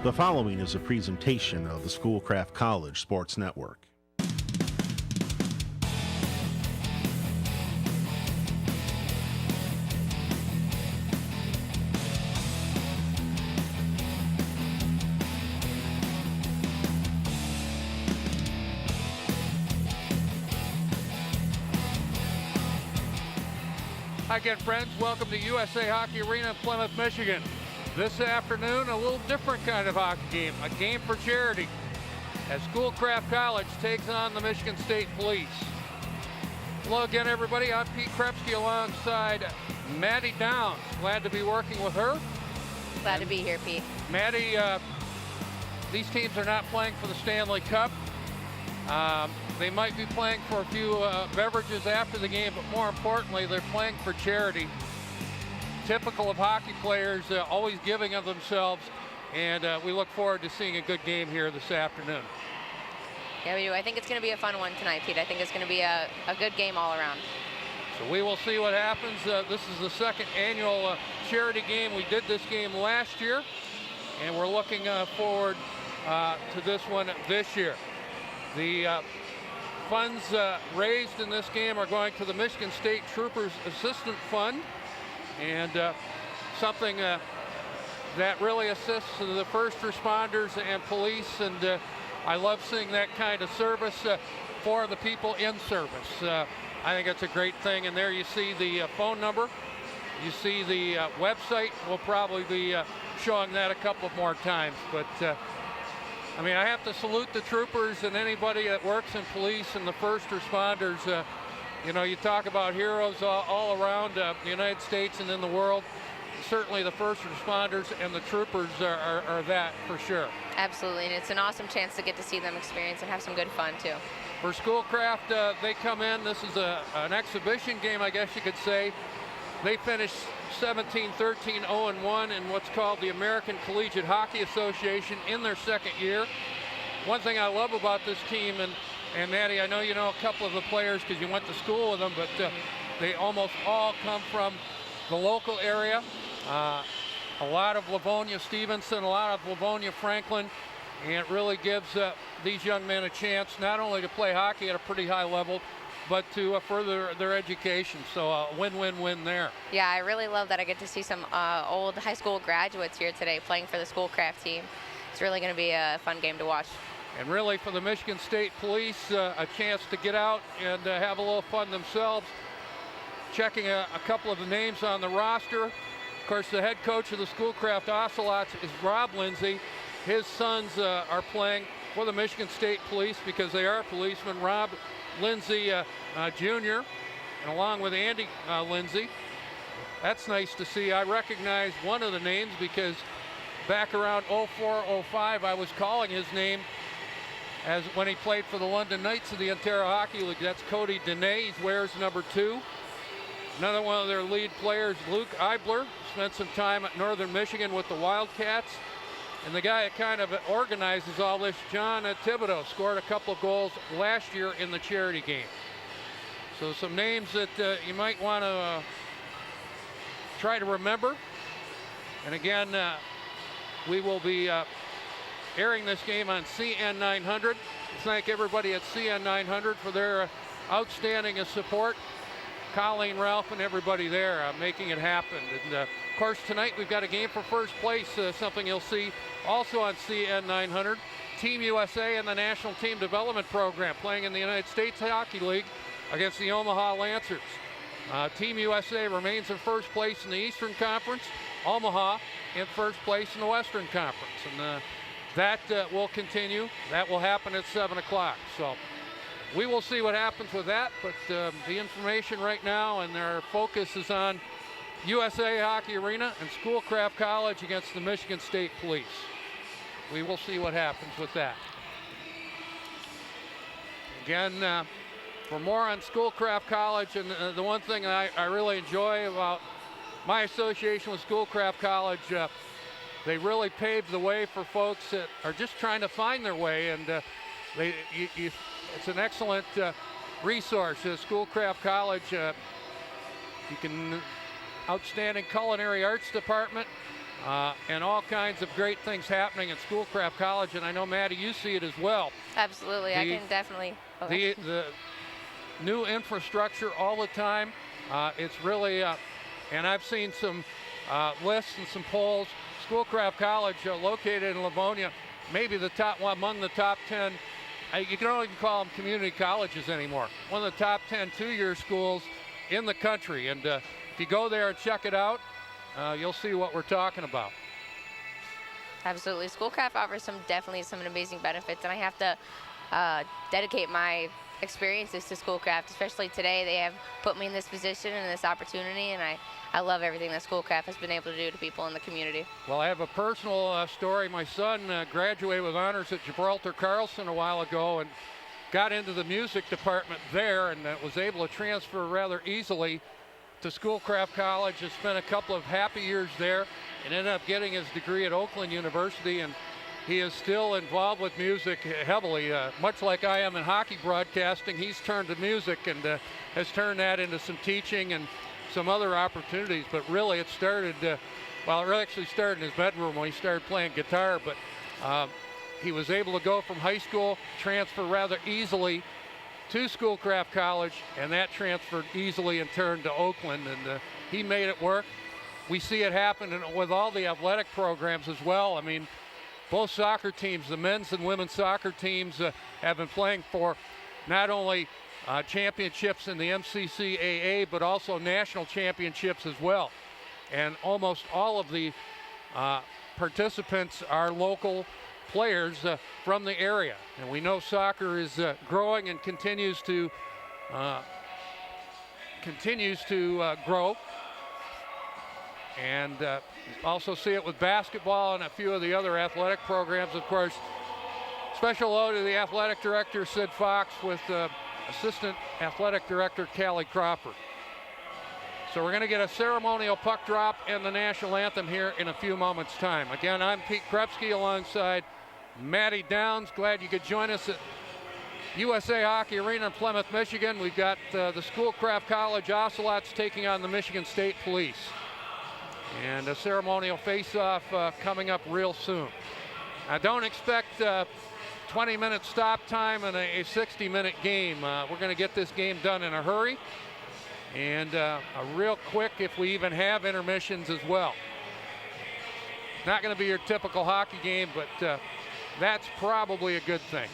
The following is a presentation of the Schoolcraft College Sports Network. Hi again, friends. Welcome to USA Hockey Arena in Plymouth, Michigan. This afternoon, a little different kind of hockey game, a game for charity, as Schoolcraft College takes on the Michigan State Police. Hello again, everybody. I'm Pete Krepsky alongside Maddie Downs. Glad to be working with her. Glad to be here, Pete. Maddie, these teams are not playing for the Stanley Cup. They might be playing for a few beverages after the game, but more importantly, they're playing for charity. Typical of hockey players, always giving of themselves, and we look forward to seeing a good game here this afternoon. Yeah, we do. I think it's going to be a fun one tonight, Pete. I think it's going to be a good game all around. So we will see what happens. This is the second annual charity game. We did this game last year, and we're looking forward to this one this year. The funds raised in this game are going to the Michigan State Troopers Assistant Fund, and something that really assists the first responders and police, and I love seeing that kind of service for the people in service. I think it's a great thing, and there you see the phone number. You see the website. We'll probably be showing that a couple more times, but I mean, I have to salute the troopers and anybody that works in police and the first responders. You know, you talk about heroes all around the United States and in the world. Certainly the first responders and the troopers are that for sure. Absolutely, and it's an awesome chance to get to see them experience and have some good fun too. For Schoolcraft, they come in. This is an exhibition game, I guess you could say. They finished 17-13, 0-1 in what's called the American Collegiate Hockey Association in their second year. One thing I love about this team, and Maddie, I know you know a couple of the players because you went to school with them, but they almost all come from the local area. A lot of Livonia Stevenson, a lot of Livonia Franklin, and it really gives these young men a chance not only to play hockey at a pretty high level, but to further their education. So win-win-win there. Yeah, I really love that I get to see some old high school graduates here today playing for the Schoolcraft team. It's really going to be a fun game to watch. And really for the Michigan State Police, a chance to get out and have a little fun themselves. Checking a couple of the names on the roster. Of course, the head coach of the Schoolcraft Ocelots is Rob Lindsay. His sons are playing for the Michigan State Police because they are policemen. Rob Lindsay Jr., and along with Andy Lindsay. That's nice to see. I recognize one of the names because back around 04-05, I was calling his name as when he played for the London Knights of the Ontario Hockey League. That's Cody Dene. He wears number 2. Another one of their lead players, Luke Eibler, spent some time at Northern Michigan with the Wildcats. And the guy that kind of organizes all this, John Thibodeau, scored a couple of goals last year in the charity game. So some names that you might want to try to remember. And again, we will be airing this game on CN 900. Thank everybody at CN 900 for their outstanding support. Colleen, Ralph, and everybody there making it happen. And of course, tonight we've got a game for first place, something you'll see also on CN 900. Team USA and the National Team Development Program playing in the United States Hockey League against the Omaha Lancers. Team USA remains in first place in the Eastern Conference. Omaha in first place in the Western Conference. And that will continue. That will happen at 7 o'clock. So we will see what happens with that, but the information right now and their focus is on USA Hockey Arena and Schoolcraft College against the Michigan State Police. We will see what happens with that. Again, for more on Schoolcraft College, and the one thing I really enjoy about my association with Schoolcraft College, they really paved the way for folks that are just trying to find their way, and it's an excellent resource. Schoolcraft College, you can outstanding culinary arts department, and all kinds of great things happening at Schoolcraft College. And I know, Maddie, you see it as well. Absolutely, I can definitely. The new infrastructure all the time. It's really, and I've seen some lists and some polls. Schoolcraft College, located in Livonia, maybe among the top 10. You can only call them community colleges anymore. One of the top 10 two-year schools in the country. And if you go there and check it out, you'll see what we're talking about. Absolutely. Schoolcraft offers definitely some amazing benefits, and I have to dedicate my experiences to Schoolcraft, especially today. They have put me in this position and this opportunity, and I love everything that Schoolcraft has been able to do to people in the community. Well, I have a personal story. My son graduated with honors at Gibraltar Carlson a while ago and got into the music department there, and was able to transfer rather easily to Schoolcraft College. Has spent a couple of happy years there and ended up getting his degree at Oakland University, and he is still involved with music heavily. Much like I am in hockey broadcasting, he's turned to music and has turned that into some teaching and some other opportunities. But really it started, well, it actually started in his bedroom when he started playing guitar, but he was able to go from high school, transfer rather easily to Schoolcraft College, and that transferred easily and turned to Oakland, and he made it work. We see it happen with all the athletic programs as well. I mean, both soccer teams, the men's and women's soccer teams, have been playing for not only championships in the MCCAA, but also national championships as well. And almost all of the participants are local players from the area. And we know soccer is growing and continues to grow. And also see it with basketball and a few of the other athletic programs. Of course, special hello to the athletic director, Sid Fox, with assistant athletic director, Callie Crawford. So we're going to get a ceremonial puck drop and the national anthem here in a few moments' time. Again, I'm Pete Krepsky alongside Maddie Downs. Glad you could join us at USA Hockey Arena in Plymouth, Michigan. We've got the Schoolcraft College Ocelots taking on the Michigan State Police. And a ceremonial face-off coming up real soon. I don't expect 20-minute stop time and a 60-minute game. We're going to get this game done in a hurry. And a real quick, if we even have intermissions as well. Not going to be your typical hockey game, but that's probably a good thing.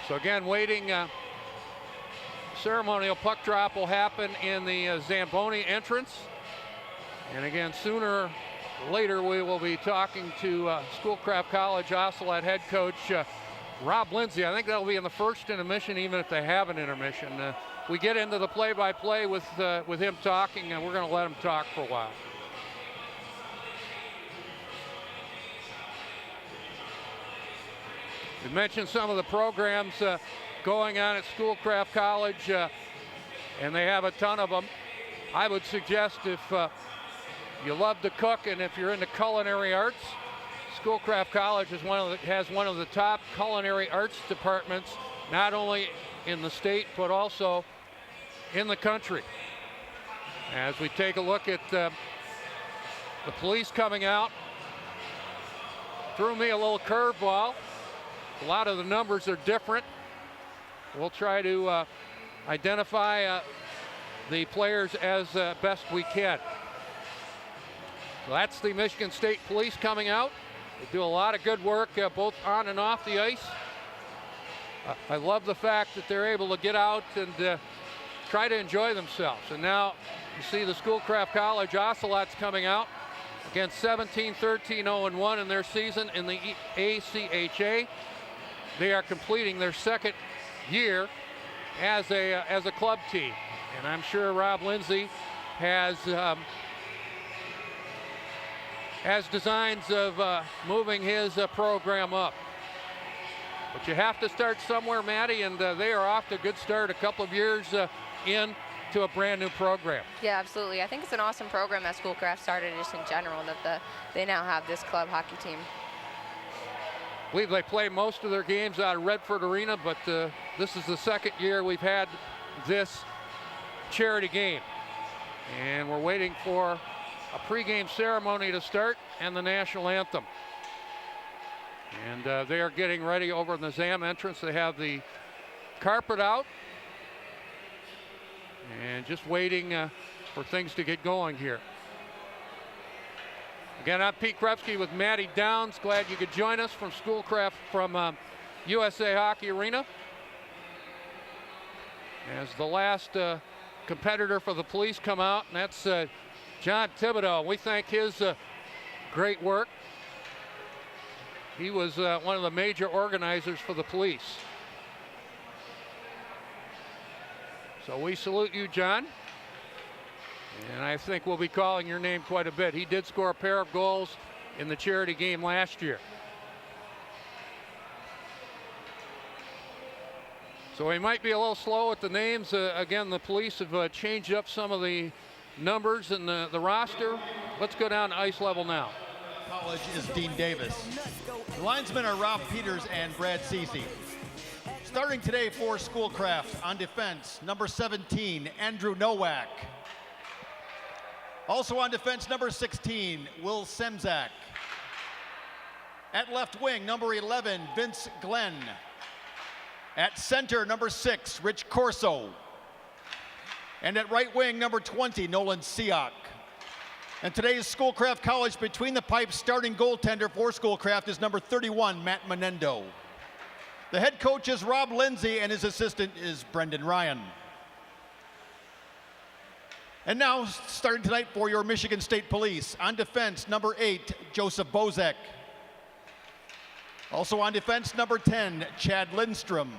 So again, waiting. Ceremonial puck drop will happen in the Zamboni entrance. And again, sooner or later, we will be talking to Schoolcraft College Ocelot head coach Rob Lindsay. I think that'll be in the first intermission, even if they have an intermission. We get into the play-by-play with him talking, and we're going to let him talk for a while. We mentioned some of the programs going on at Schoolcraft College, and they have a ton of them. I would suggest if you love to cook and if you're into culinary arts, Schoolcraft College has one of the top culinary arts departments, not only in the state but also in the country. As we take a look at the police coming out, threw me a little curveball. A lot of the numbers are different. We'll try to identify the players as best we can. So that's the Michigan State Police coming out. They do a lot of good work both on and off the ice. I love the fact that they're able to get out and try to enjoy themselves. And now you see the Schoolcraft College Ocelots coming out. Again, 17-13-0-1 in their season in the ACHA. They are completing their second year as a club team, and I'm sure Rob Lindsay has designs of moving his program up. But you have to start somewhere, Maddie, and they are off to a good start, a couple of years in to a brand new program. Yeah, absolutely. I think it's an awesome program that Schoolcraft started just in general, that they now have this club hockey team. I believe they play most of their games out of Redford Arena, but this is the second year we've had this charity game. And we're waiting for a pregame ceremony to start and the national anthem. And they are getting ready over in the ZAM entrance. They have the carpet out and just waiting for things to get going here. Again, I'm Pete Krepsky with Matty Downs. Glad you could join us from Schoolcraft from USA Hockey Arena. As the last competitor for the police come out, and that's John Thibodeau. We thank his great work. He was one of the major organizers for the police. So we salute you, John. And I think we'll be calling your name quite a bit. He did score a pair of goals in the charity game last year. So we might be a little slow with the names. Again, the police have changed up some of the numbers in the roster. Let's go down to ice level now. College is Dean Davis. The linesmen are Rob Peters and Brad Cece. Starting today for Schoolcraft on defense, number 17, Andrew Nowak. Also on defense, number 16, Will Semzak. At left wing, number 11, Vince Glenn. At center, number 6, Rich Corso. And at right wing, number 20, Nolan Siak. And today's Schoolcraft College between the pipes starting goaltender for Schoolcraft is number 31, Matt Menendo. The head coach is Rob Lindsay and his assistant is Brendan Ryan. And now, starting tonight for your Michigan State Police, on defense, number 8, Joseph Bozek. Also on defense, number 10, Chad Lindstrom.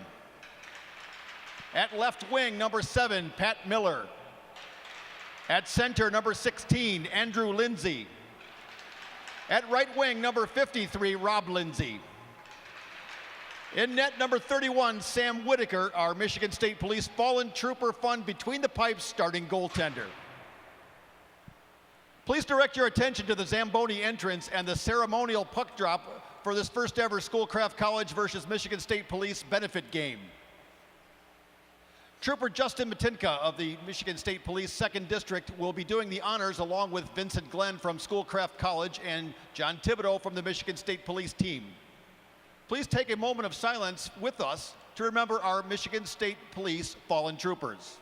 At left wing, number 7, Pat Miller. At center, number 16, Andrew Lindsay. At right wing, number 53, Rob Lindsay. In net, number 31, Sam Whitaker, our Michigan State Police Fallen Trooper Fund Between the Pipes starting goaltender. Please direct your attention to the Zamboni entrance and the ceremonial puck drop for this first ever Schoolcraft College versus Michigan State Police benefit game. Trooper Justin Matinka of the Michigan State Police 2nd District will be doing the honors along with Vincent Glenn from Schoolcraft College and John Thibodeau from the Michigan State Police team. Please take a moment of silence with us to remember our Michigan State Police fallen troopers.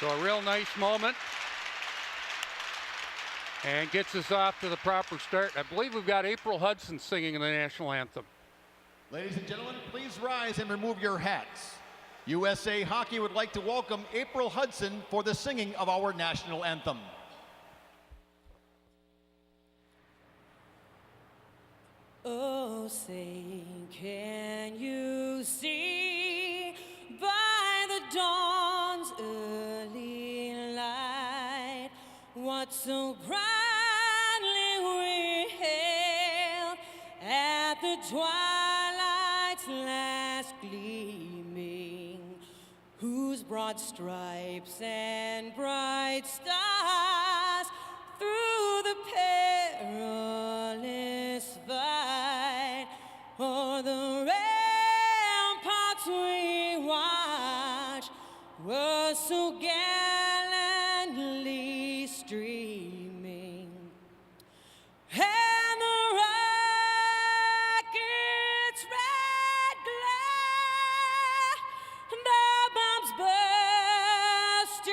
So a real nice moment and gets us off to the proper start. I believe we've got April Hudson singing the national anthem. Ladies and gentlemen, please rise and remove your hats. USA Hockey would like to welcome April Hudson for the singing of our national anthem. Oh, say, can you see by the dawn's early light what so proudly we hailed at the twilight's last gleaming, whose broad stripes and bright stars through the perilous fight o'er the ramparts we watched were so gallantly streaming, and the rocket's red glare, the bombs bursting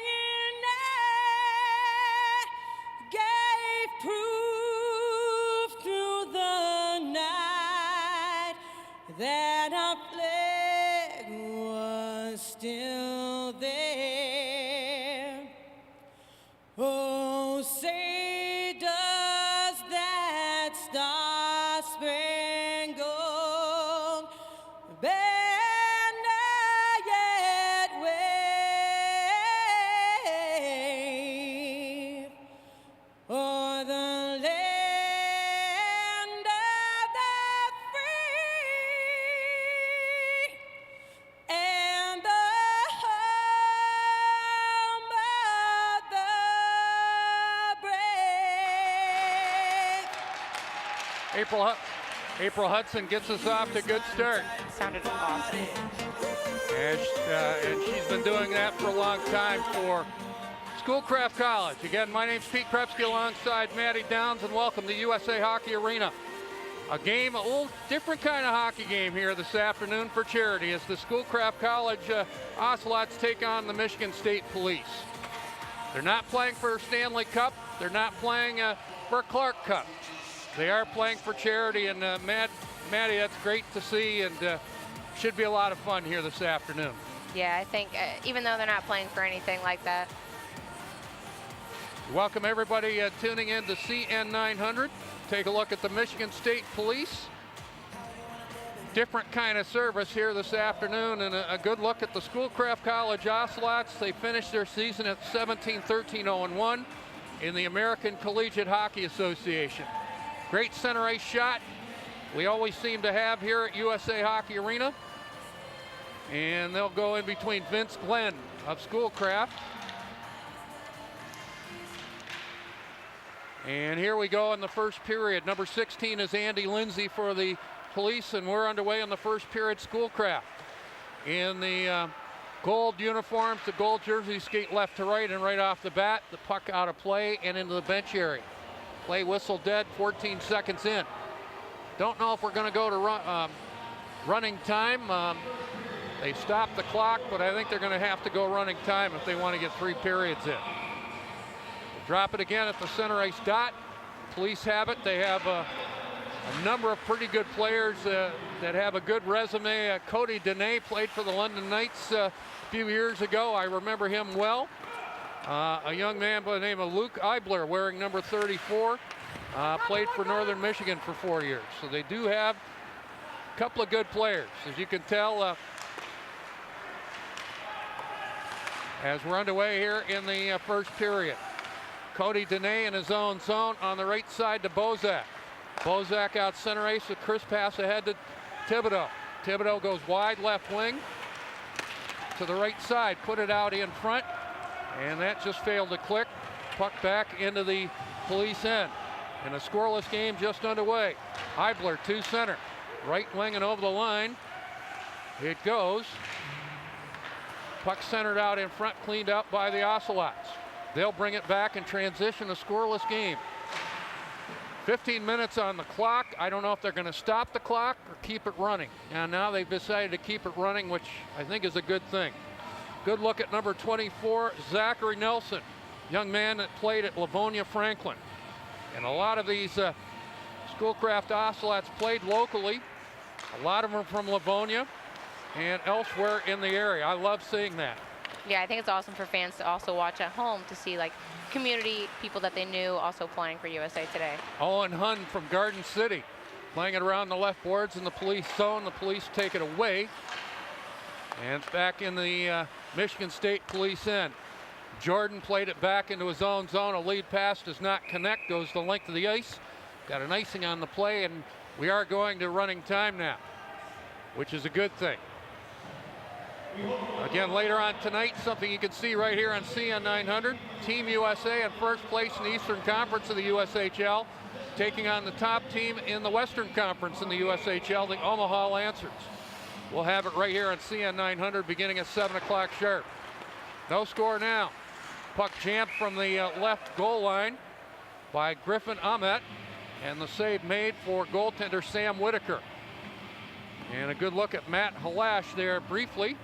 in air, gave proof through the night that our flag was still there. Oh, say does that star-spangled banner yet wave o'er the land of the free and the home April Hudson gets us off to a good start. Sounded awesome. And she's been doing that for a long time for Schoolcraft College. Again, my name's Pete Krepsky alongside Maddie Downs, and welcome to USA Hockey Arena. A little different kind of hockey game here this afternoon for charity as the Schoolcraft College Ocelots take on the Michigan State Police. They're not playing for Stanley Cup. They're not playing for Clark Cup. They are playing for charity, and Maddie, that's great to see, and should be a lot of fun here this afternoon. Yeah, I think even though they're not playing for anything like that. Welcome everybody tuning in to CN 900. Take a look at the Michigan State Police. Different kind of service here this afternoon, and a good look at the Schoolcraft College Ocelots. They finished their season at 17-13-0-1 in the American Collegiate Hockey Association. Great center ice shot we always seem to have here at USA Hockey Arena. And they'll go in between Vince Glenn of Schoolcraft. And here we go in the first period. Number 16 is Andy Lindsay for the Police, and we're underway in the first period. Schoolcraft in the gold uniforms, the gold jerseys, skate left to right, and right off the bat, the puck out of play and into the bench area. Play whistle dead, 14 seconds in. Don't know if we're going to go to running time. They stopped the clock, but I think they're going to have to go running time if they want to get 3 periods in. Drop it again at the center ice dot. Police have it. They have a number of pretty good players that have a good resume. Cody Dene played for the London Knights a few years ago. I remember him well. A young man by the name of Luke Eibler, wearing number 34, played for Northern Michigan for 4 years. So they do have a couple of good players. As you can tell, as we're underway here in the first period. Cody Dene in his own zone on the right side to Bozak. Bozak out center ice, a crisp pass ahead to Thibodeau. Thibodeau goes wide left wing to the right side, put it out in front, and that just failed to click. Puck back into the Police end. And a scoreless game just underway. Eibler to center, right wing and over the line. It goes. Puck centered out in front, cleaned up by the Ocelots. They'll bring it back and transition a scoreless game. 15 minutes on the clock. I don't know if they're going to stop the clock or keep it running. And now they've decided to keep it running, which I think is a good thing. Good look at number 24, Zachary Nelson, young man that played at Livonia Franklin. And a lot of these Schoolcraft Ocelots played locally. A lot of them are from Livonia and elsewhere in the area. I love seeing that. Yeah, I think it's awesome for fans to also watch at home to see like community people that they knew also playing for USA Today. Owen Hunn from Garden City playing it around the left boards in the Police zone. The Police take it away. And it's back in the Michigan State Police end. Jordan played it back into his own zone. A lead pass does not connect, goes the length of the ice. Got an icing on the play, and we are going to running time now, which is a good thing. Again, later on tonight, something you can see right here on CN 900. Team USA in first place in the Eastern Conference of the USHL, taking on the top team in the Western Conference in the USHL, the Omaha Lancers. We'll have it right here on CN 900 beginning at 7 o'clock sharp. No score now. Puck jammed from the left goal line by Griffin Ahmet, and the save made for goaltender Sam Whitaker. And a good look at Matt Halash there briefly,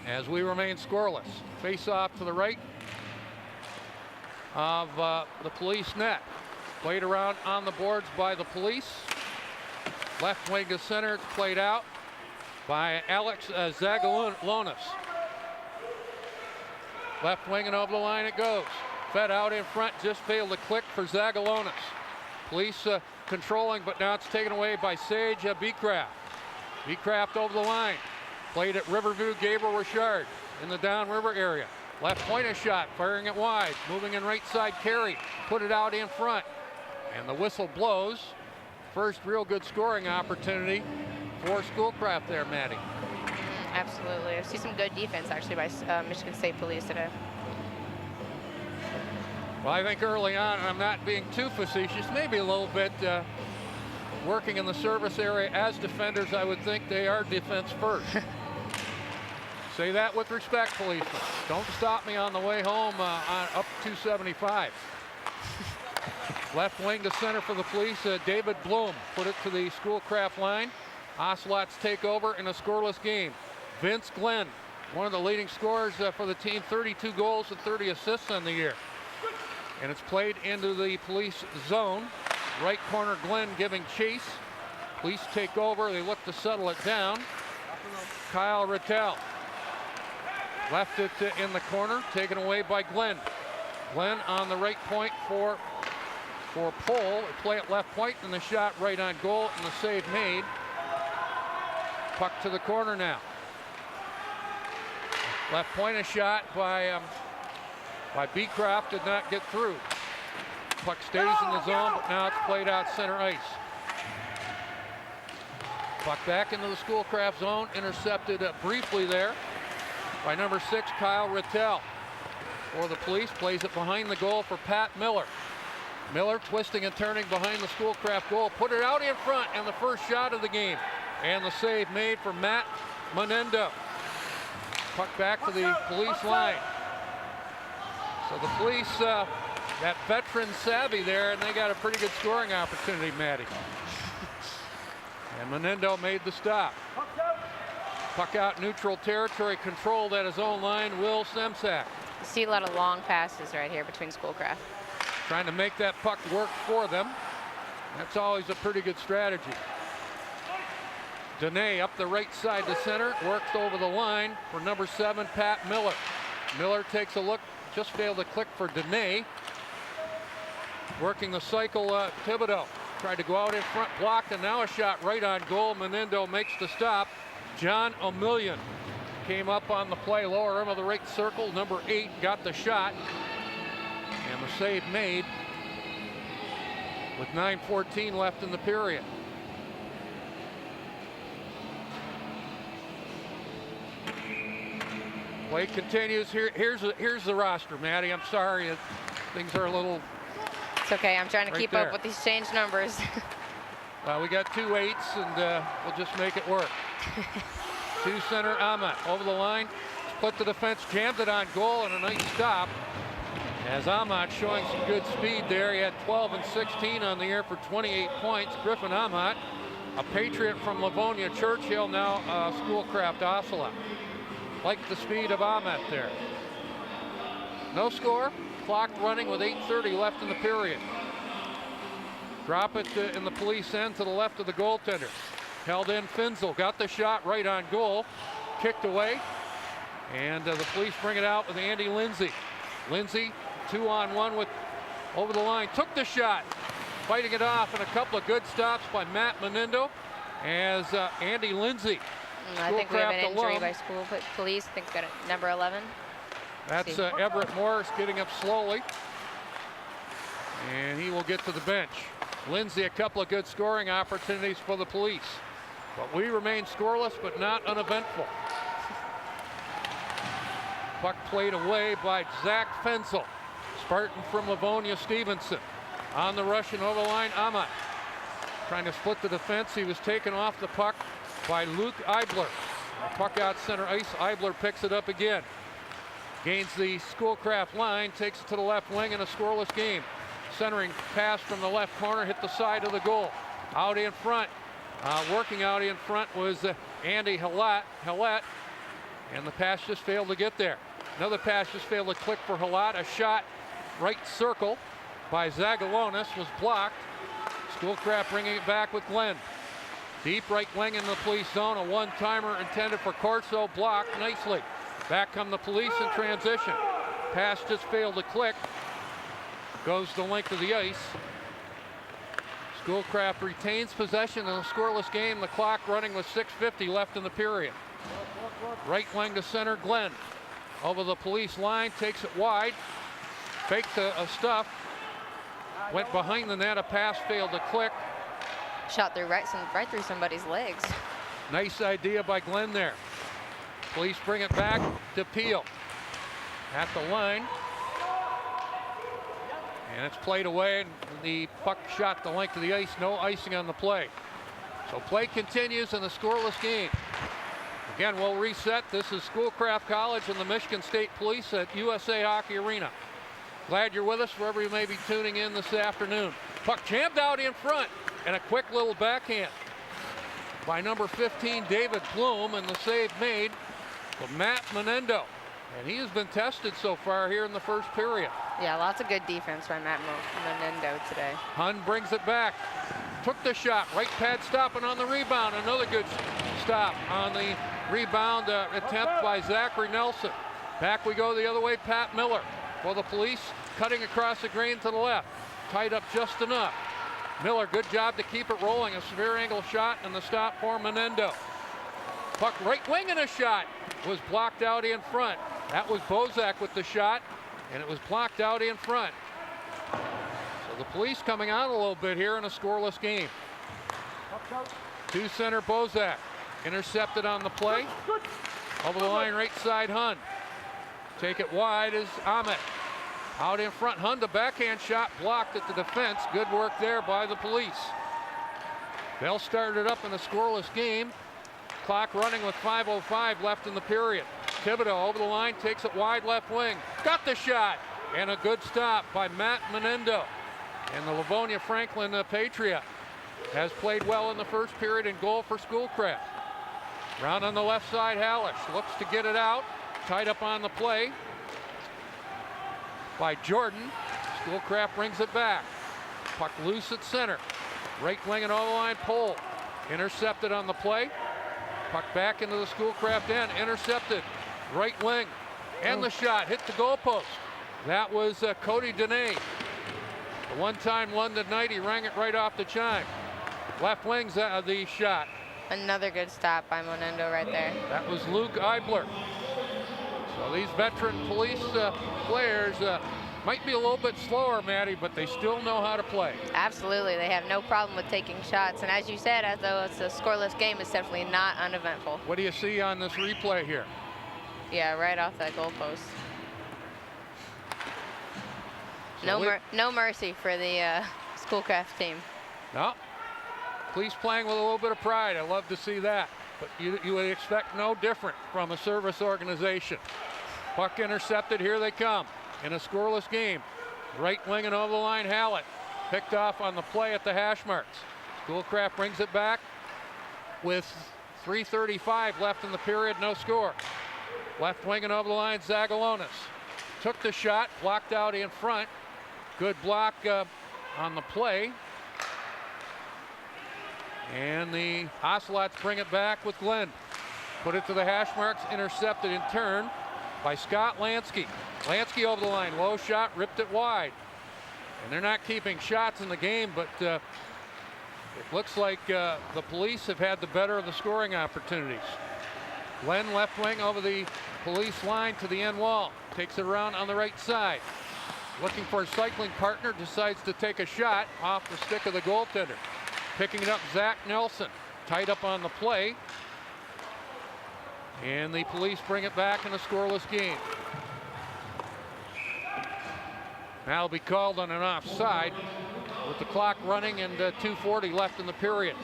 as we remain scoreless. Face off to the right of the Police net. Played around on the boards by the Police. Left wing to center, it's played out by Alex Zagalonis. Left wing and over the line it goes. Fed out in front, just failed to click for Zagalonis. Police controlling, but now it's taken away by Sage Becraft. Becraft over the line. Played at Riverview, Gabriel Richard in the downriver area. Left point a shot, firing it wide. Moving in right side, Carey. Put it out in front. And the whistle blows. First real good scoring opportunity for Schoolcraft there, Maddie. Absolutely. I see some good defense actually by Michigan State Police today. Well, I think early on, and I'm not being too facetious, maybe a little bit, working in the service area as defenders, I would think they are defense first. Say that with respect, policemen. Don't stop me on the way home on up 275. Left wing to center for the police, David Bloom put it to the Schoolcraft line. Ocelots take over in a scoreless game. Vince Glenn, one of the leading scorers for the team, 32 goals and 30 assists on the year. And it's played into the police zone. Right corner, Glenn giving chase. Police take over, they look to settle it down. Kyle Rattel left it in the corner, taken away by Glenn. Glenn on the right point for Pohl. Play at left point and the shot right on goal and the save made. Puck to the corner now. Left point, a shot by Beecroft, did not get through. Puck stays in the zone, but now it's played out center ice. Puck back into the Schoolcraft zone, intercepted briefly there by number 6, Kyle Rattel. For the police, plays it behind the goal for Pat Miller. Miller twisting and turning behind the Schoolcraft goal, put it out in front, and the first shot of the game. And the save made for Matt Menendo. Puck back to the police line. So the police, that veteran savvy there, and they got a pretty good scoring opportunity, Matty. And Menendo made the stop. Puck out neutral territory, controlled at his own line, Will Semsak. You see a lot of long passes right here between Schoolcraft. Trying to make that puck work for them. That's always a pretty good strategy. Dene up the right side to center, works over the line for number 7, Pat Miller. Miller takes a look, just failed to click for Dene. Working the cycle, Thibodeau tried to go out in front, blocked, and now a shot right on goal. Menendo makes the stop. John O'Million came up on the play, lower rim of the right circle. Number 8 got the shot, and the save made with 9:14 left in the period. Play continues. Here's the roster, Maddie. I'm sorry, things are a little. It's okay. I'm trying to Right keep there. up with these changed numbers. We got 2 8s, and we'll just make it work. 2 center, Amat over the line, split the defense, jammed it on goal, and a nice stop. As Amat showing some good speed there. He had 12 and 16 on the year for 28 points. Griffin Amat, a Patriot from Livonia Churchill, now Schoolcraft Ocelot. Like the speed of Amat there. No score, clock running with 8:30 left in the period. Drop it in the police end to the left of the goaltender. Held in Finzel, got the shot right on goal, kicked away, and the police bring it out with Andy Lindsay. Lindsay 2-on-1 with over the line, took the shot, fighting it off, and a couple of good stops by Matt Menendo as Andy Lindsay. I think we have an Schoolcraft injury alum. by school police. I think we got a number 11. That's Everett Morris getting up slowly, and he will get to the bench. Lindsay, a couple of good scoring opportunities for the police, but we remain scoreless but not uneventful. Puck played away by Zach Fensel. Spartan from Livonia Stevenson on the rush and over the line. Amat trying to split the defense. He was taken off the puck by Luke Eibler. Puck out center ice. Eibler picks it up again. Gains the Schoolcraft line, takes it to the left wing in a scoreless game. Centering pass from the left corner, hit the side of the goal. Out in front, working out in front was Andy Hallett, and the pass just failed to get there. Another pass just failed to click for Hallett. A shot right circle by Zagalonis was blocked. Schoolcraft bringing it back with Glenn. Deep right wing in the police zone, a one-timer intended for Corso, blocked nicely. Back come the police in transition. Pass just failed to click. Goes the length of the ice. Schoolcraft retains possession in a scoreless game. The clock running with 6:50 left in the period. Right wing to center, Glenn. Over the police line, takes it wide. Faked a stuff. Went behind the net, a pass failed to click. Shot through right through somebody's legs. Nice idea by Glenn there. Police bring it back to Peel. At the line. And it's played away, and the puck shot the length of the ice. No icing on the play. So play continues in the scoreless game. Again, we'll reset. This is Schoolcraft College and the Michigan State Police at USA Hockey Arena. Glad you're with us wherever you may be tuning in this afternoon. Puck jammed out in front, and a quick little backhand by number 15, David Bloom, and the save made with Matt Menendo. And he has been tested so far here in the first period. Yeah, lots of good defense by Matt Menendo today. Hun brings it back. Took the shot. Right pad stopping on the rebound. Another good stop on the rebound attempt by Zachary Nelson. Back we go the other way. Pat Miller for the Police, cutting across the green to the left. Tied up just enough. Miller, good job to keep it rolling. A severe angle shot and the stop for Menendo. Puck right wing and a shot was blocked out in front. That was Bozak with the shot, and it was blocked out in front. So the Police coming out a little bit here in a scoreless game. To center Bozak, intercepted on the play. Over the line right side Hun. Take it wide is Ahmet. Out in front, Hun, the backhand shot blocked at the defense. Good work there by the Police. They'll start it up in a scoreless game. Clock running with 5:05 left in the period. Thibodeau over the line, takes it wide left wing. Got the shot, and a good stop by Matt Menendo. And the Livonia Franklin Patriot has played well in the first period and goal for Schoolcraft. Round on the left side, Hallish looks to get it out. Tied up on the play by Jordan. Schoolcraft brings it back. Puck loose at center. Right wing and all the line, Pole. Intercepted on the play. Puck back into the Schoolcraft end. Intercepted. Right wing. And the shot hit the goalpost. That was Cody Dene. The one-time London Knight, he rang it right off the chime. Left wing's the shot. Another good stop by Menendo right there. That was Luke Eibler. So these veteran Police players might be a little bit slower, Maddie, but they still know how to play. Absolutely, they have no problem with taking shots. And as you said, although it's a scoreless game, it's definitely not uneventful. What do you see on this replay here? Yeah, right off that goalpost. So no mercy for the Schoolcraft team. No. Police playing with a little bit of pride. I love to see that. But you would expect no different from a service organization. Puck intercepted. Here they come in a scoreless game. Right wing and over the line, Hallett. Picked off on the play at the hash marks. Schoolcraft brings it back with 3:35 left in the period. No score. Left wing and over the line, Zagalonis. Took the shot, blocked out in front. Good block on the play. And the Ocelots bring it back with Glenn. Put it to the hash marks, intercepted in turn by Scott Lansky. Lansky over the line, low shot, ripped it wide. And they're not keeping shots in the game, but it looks like the Police have had the better of the scoring opportunities. Glenn left wing over the Police line to the end wall. Takes it around on the right side. Looking for a cycling partner, decides to take a shot off the stick of the goaltender. Picking it up, Zach Nelson. Tied up on the play. And the Police bring it back in a scoreless game. That'll be called on an offside with the clock running and 2:40 left in the period.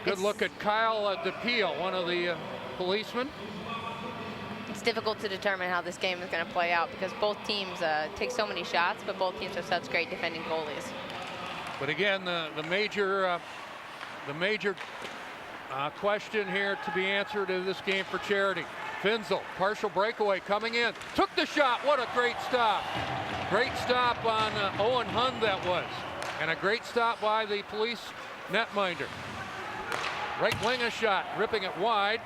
Good look at Kyle DePeel, one of the policemen. It's difficult to determine how this game is going to play out because both teams take so many shots, but both teams have such great defending goalies. But again, the major question here to be answered in this game for Charity. Finzel, partial breakaway coming in. Took the shot. What a great stop. Great stop on Owen Hund that was. And a great stop by the Police netminder. Right wing a shot, ripping it wide.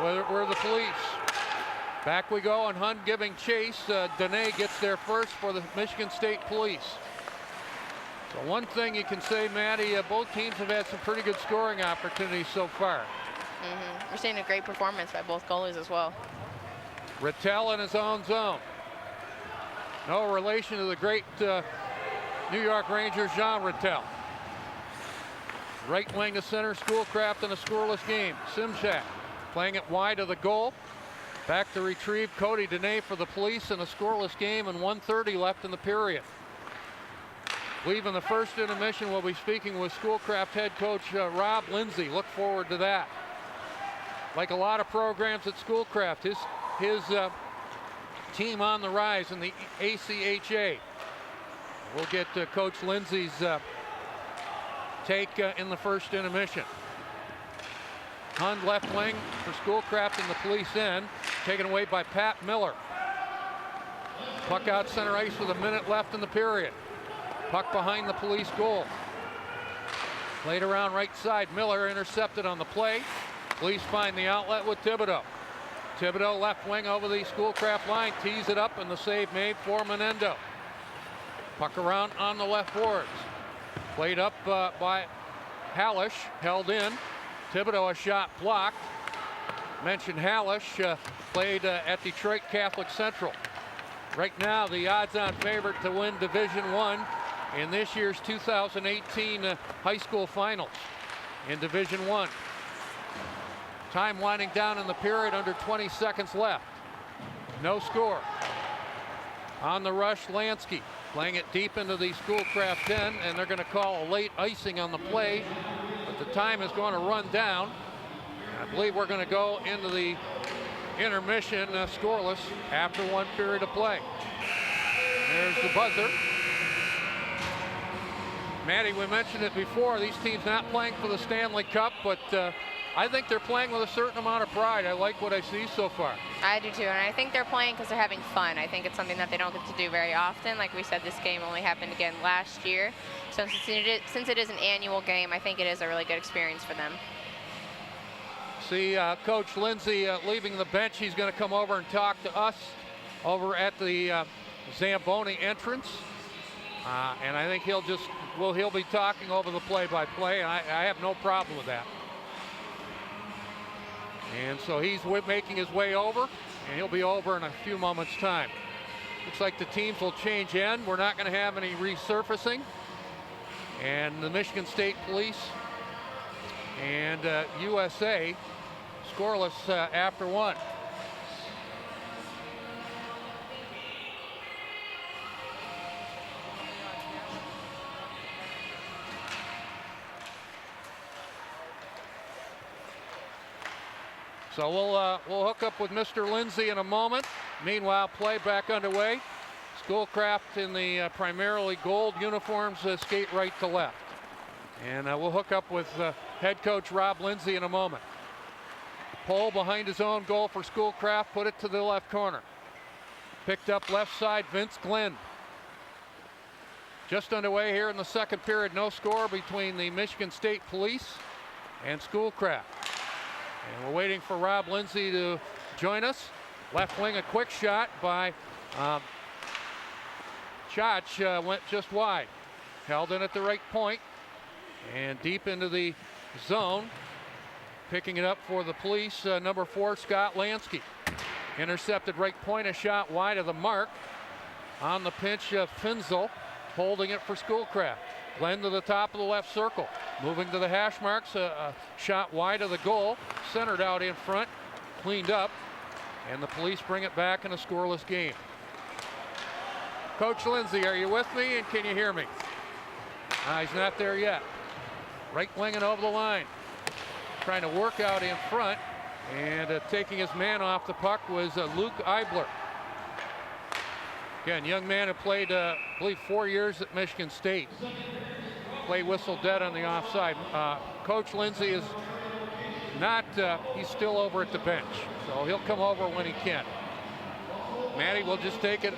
Where the Police. Back we go, and Hund giving chase. Dene gets there first for the Michigan State Police. So one thing you can say, Maddie, both teams have had some pretty good scoring opportunities so far. We're seeing a great performance by both goalies as well. Rattel in his own zone. No relation to the great New York Rangers, Jean Rattel. Right wing to center, Schoolcraft in a scoreless game. Simchak playing it wide of the goal. Back to retrieve Cody Dene for the Police in a scoreless game and 1:30 left in the period. Leaving the first intermission, we'll be speaking with Schoolcraft head coach Rob Lindsay. Look forward to that. Like a lot of programs at Schoolcraft, his team on the rise in the ACHA. We'll get Coach Lindsay's take in the first intermission. Hund left wing for Schoolcraft in the Police end, taken away by Pat Miller. Puck out center ice with a minute left in the period. Puck behind the Police goal. Played around right side. Miller intercepted on the play. Police find the outlet with Thibodeau. Thibodeau left wing over the Schoolcraft line, tees it up, and the save made for Menendo. Puck around on the left boards. Played up by Hallish, held in. Thibodeau a shot blocked. Mentioned Hallish, played at Detroit Catholic Central. Right now the odds-on favorite to win Division I in this year's 2018 high school finals in Division I. Time winding down in the period, under 20 seconds left. No score. On the rush, Lansky playing it deep into the Schoolcraft 10, and they're going to call a late icing on the play, but the time is going to run down. I believe we're going to go into the intermission scoreless after one period of play. There's the buzzer. Maddie, we mentioned it before, these teams not playing for the Stanley Cup, but I think they're playing with a certain amount of pride. I like what I see so far. I do too, and I think they're playing because they're having fun. I think it's something that they don't get to do very often. Like we said, this game only happened again last year. So since it is an annual game, I think it is a really good experience for them. See Coach Lindsay leaving the bench. He's going to come over and talk to us over at the Zamboni entrance. And I think he'll be talking over the play-by-play, and I have no problem with that. And so he's making his way over, and he'll be over in a few moments' time. Looks like the teams will change end. We're not going to have any resurfacing. And the Michigan State Police and USA scoreless after one. So we'll hook up with Mr. Lindsay in a moment. Meanwhile, play back underway. Schoolcraft in the primarily gold uniforms skate right to left. And we'll hook up with head coach Rob Lindsay in a moment. Pole behind his own goal for Schoolcraft, put it to the left corner. Picked up left side, Vince Glenn. Just underway here in the second period, no score between the Michigan State Police and Schoolcraft. And we're waiting for Rob Lindsay to join us. Left wing, a quick shot by Chach, went just wide. Held in at the right point and deep into the zone. Picking it up for the Police, number 4, Scott Lansky. Intercepted right point, a shot wide of the mark. On the pinch, Finzel holding it for Schoolcraft. Glenn to the top of the left circle. Moving to the hash marks, a shot wide of the goal. Centered out in front, cleaned up. And the Police bring it back in a scoreless game. Coach Lindsay, are you with me and can you hear me? He's not there yet. Right winging over the line. Trying to work out in front. And taking his man off the puck was Luke Eibler. Again, young man who played, I believe, 4 years at Michigan State. Play whistle dead on the offside. Coach Lindsay is not, he's still over at the bench. So he'll come over when he can. Maddie, we'll just take it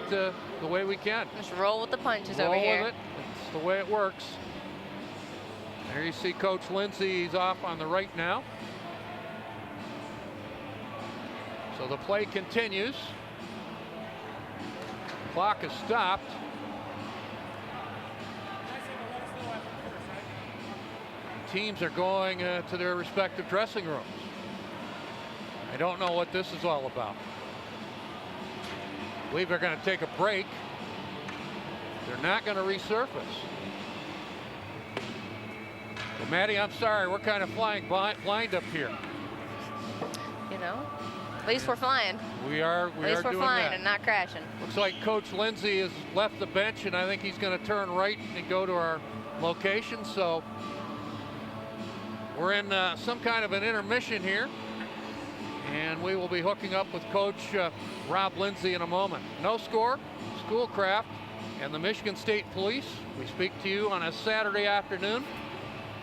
the way we can. Just roll with the punches roll over here. With it. It's the way it works. There you see Coach Lindsay, he's off on the right now. So the play continues. Clock is stopped. Teams are going to their respective dressing rooms. I don't know what this is all about. I believe they're going to take a break. They're not going to resurface. Well, Maddie, I'm sorry, we're kind of flying blind up here. You know, At least we're flying. We are At least we're doing flying that. and not crashing. Looks like Coach Lindsay has left the bench, and I think he's going to turn right and go to our location. So we're in some kind of an intermission here, and we will be hooking up with Coach Rob Lindsay in a moment. No score, Schoolcraft and the Michigan State Police. We speak to you on a Saturday afternoon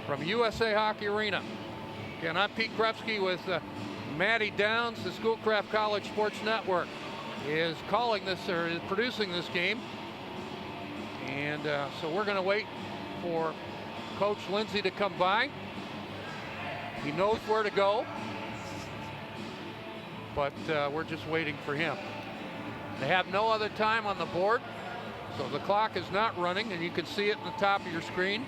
from USA Hockey Arena. Again, I'm Pete Krepsky with Maddie Downs. The Schoolcraft College Sports Network is calling this, or is producing this game. And so we're going to wait for Coach Lindsay to come by. He knows where to go, but we're just waiting for him. They have no other time on the board, so the clock is not running, and you can see it in the top of your screen.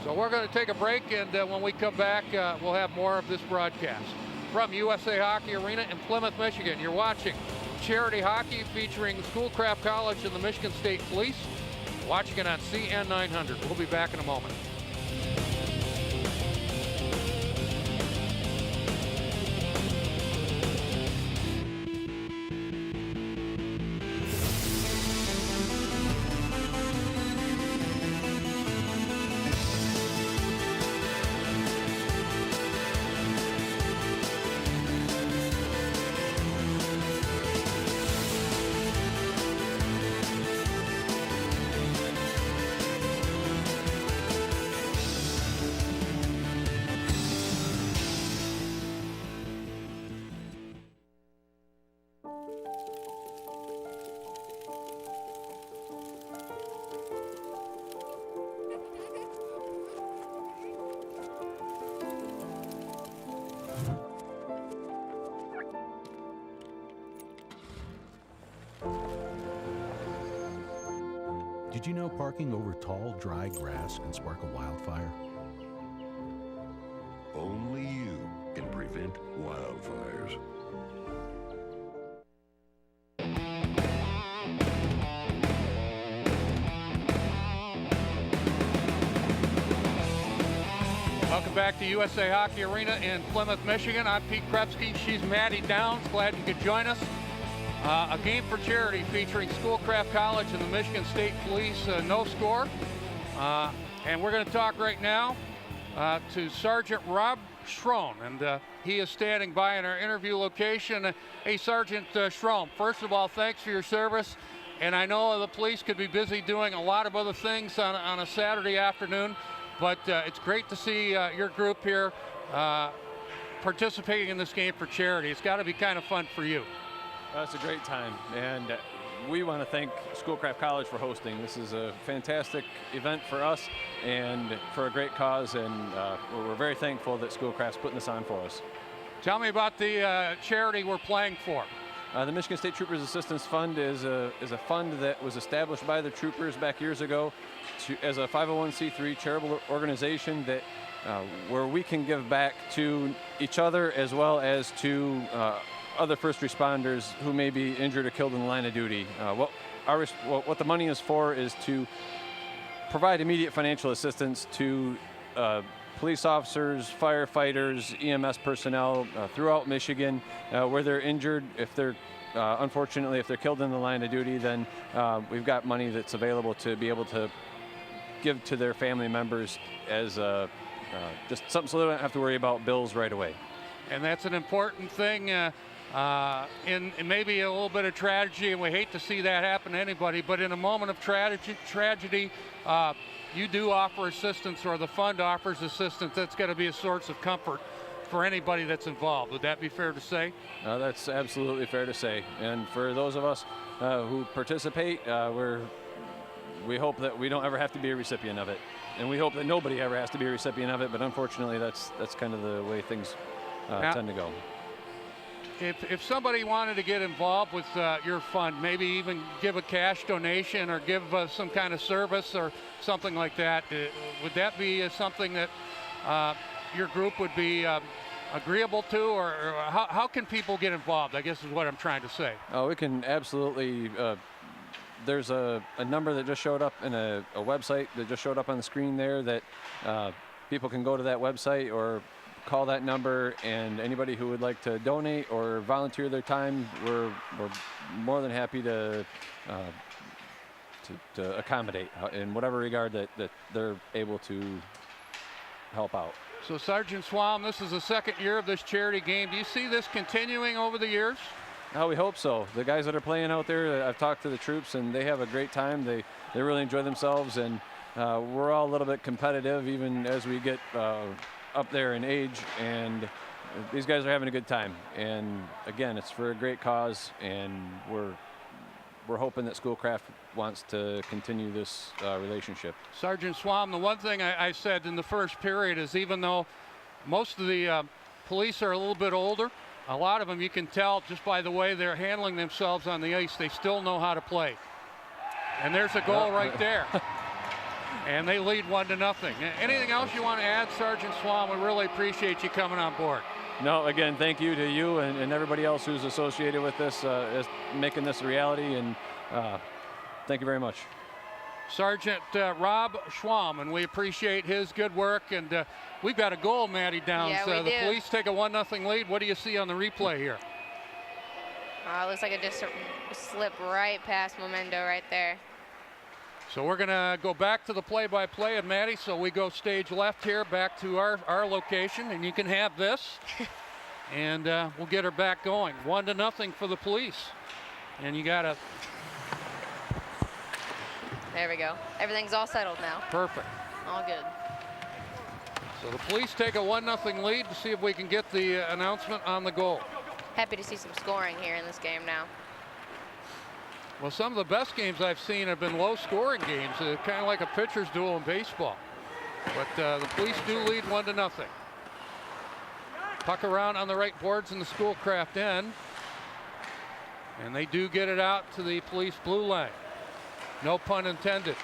So we're going to take a break, and when we come back, we'll have more of this broadcast. From USA Hockey Arena in Plymouth, Michigan, you're watching Charity Hockey featuring Schoolcraft College and the Michigan State Police. Watching it on CN 900. We'll be back in a moment. Did you know parking over tall, dry grass can spark a wildfire? Only you can prevent wildfires. Welcome back to USA Hockey Arena in Plymouth, Michigan. I'm Pete Krepsky. She's Maddie Downs. Glad you could join us. A game for charity featuring Schoolcraft College and the Michigan State Police. No score. And we're going to talk right now to Sergeant Rob Schroen, and he is standing by in our interview location. Hey, Sergeant Schroen, first of all, thanks for your service. And I know the police could be busy doing a lot of other things on a Saturday afternoon, but it's great to see your group here participating in this game for charity. It's got to be kind of fun for you. It's a great time, and we want to thank Schoolcraft College for hosting. This is a fantastic event for us and for a great cause, and we're very thankful that Schoolcraft's putting this on for us. Tell me about the charity we're playing for. The Michigan State Troopers Assistance Fund is a fund that was established by the troopers back years ago as a 501c3 charitable organization that where we can give back to each other as well as to other first responders who may be injured or killed in the line of duty. What the money is for is to provide immediate financial assistance to police officers, firefighters, EMS personnel throughout Michigan where they're injured. If they're unfortunately, if they're killed in the line of duty, then we've got money that's available to be able to give to their family members as just something so they don't have to worry about bills right away. And that's an important thing in maybe a little bit of tragedy, and we hate to see that happen to anybody, but in a moment of tragedy, you do offer assistance, or the fund offers assistance. That's got to be a source of comfort for anybody that's involved. Would that be fair to say? That's absolutely fair to say. And for those of us who participate, we hope that we don't ever have to be a recipient of it. And we hope that nobody ever has to be a recipient of it, but unfortunately that's kind of the way things tend to go. If somebody wanted to get involved with your fund, maybe even give a cash donation or give some kind of service or something like that, would that be something that your group would be agreeable to, or how can people get involved, I guess is what I'm trying to say? Oh, we can absolutely. There's a number that just showed up in a website that just showed up on the screen there that people can go to that website or call that number, and anybody who would like to donate or volunteer their time, we're more than happy to accommodate in whatever regard that they're able to help out. So Sergeant Swam, this is the second year of this charity game. Do you see this continuing over the years? Oh, we hope so. The guys that are playing out there, I've talked to the troops, and they have a great time. They really enjoy themselves, and we're all a little bit competitive even as we get up there in age, and these guys are having a good time. And again, it's for a great cause, and we're hoping that Schoolcraft wants to continue this relationship. Sergeant Swam, the one thing I said in the first period is, even though most of the police are a little bit older, a lot of them, you can tell just by the way they're handling themselves on the ice, they still know how to play. And there's a goal right there. And they lead 1-0. Anything else you want to add, Sergeant Swam? We really appreciate you coming on board. No, again, thank you to you and everybody else who's associated with this, making this a reality, and thank you very much. Sergeant Rob Schwam, and we appreciate his good work. And we've got a goal, Maddie Downs. Yeah, the police take a 1-0 lead. What do you see on the replay here? It looks like it just slipped right past Momento right there. So we're going to go back to the play-by-play, and Maddie, so we go stage left here back to our location, and you can have this. And we'll get her back going. 1-0 for the police. And you got to... There we go. Everything's all settled now. Perfect. All good. So the police take a 1-0 lead to see if we can get the announcement on the goal. Happy to see some scoring here in this game now. Well, some of the best games I've seen have been low-scoring games, kind of like a pitcher's duel in baseball. But the police do lead 1-0. Puck around on the right boards in the Schoolcraft end. And they do get it out to the police blue line. No pun intended.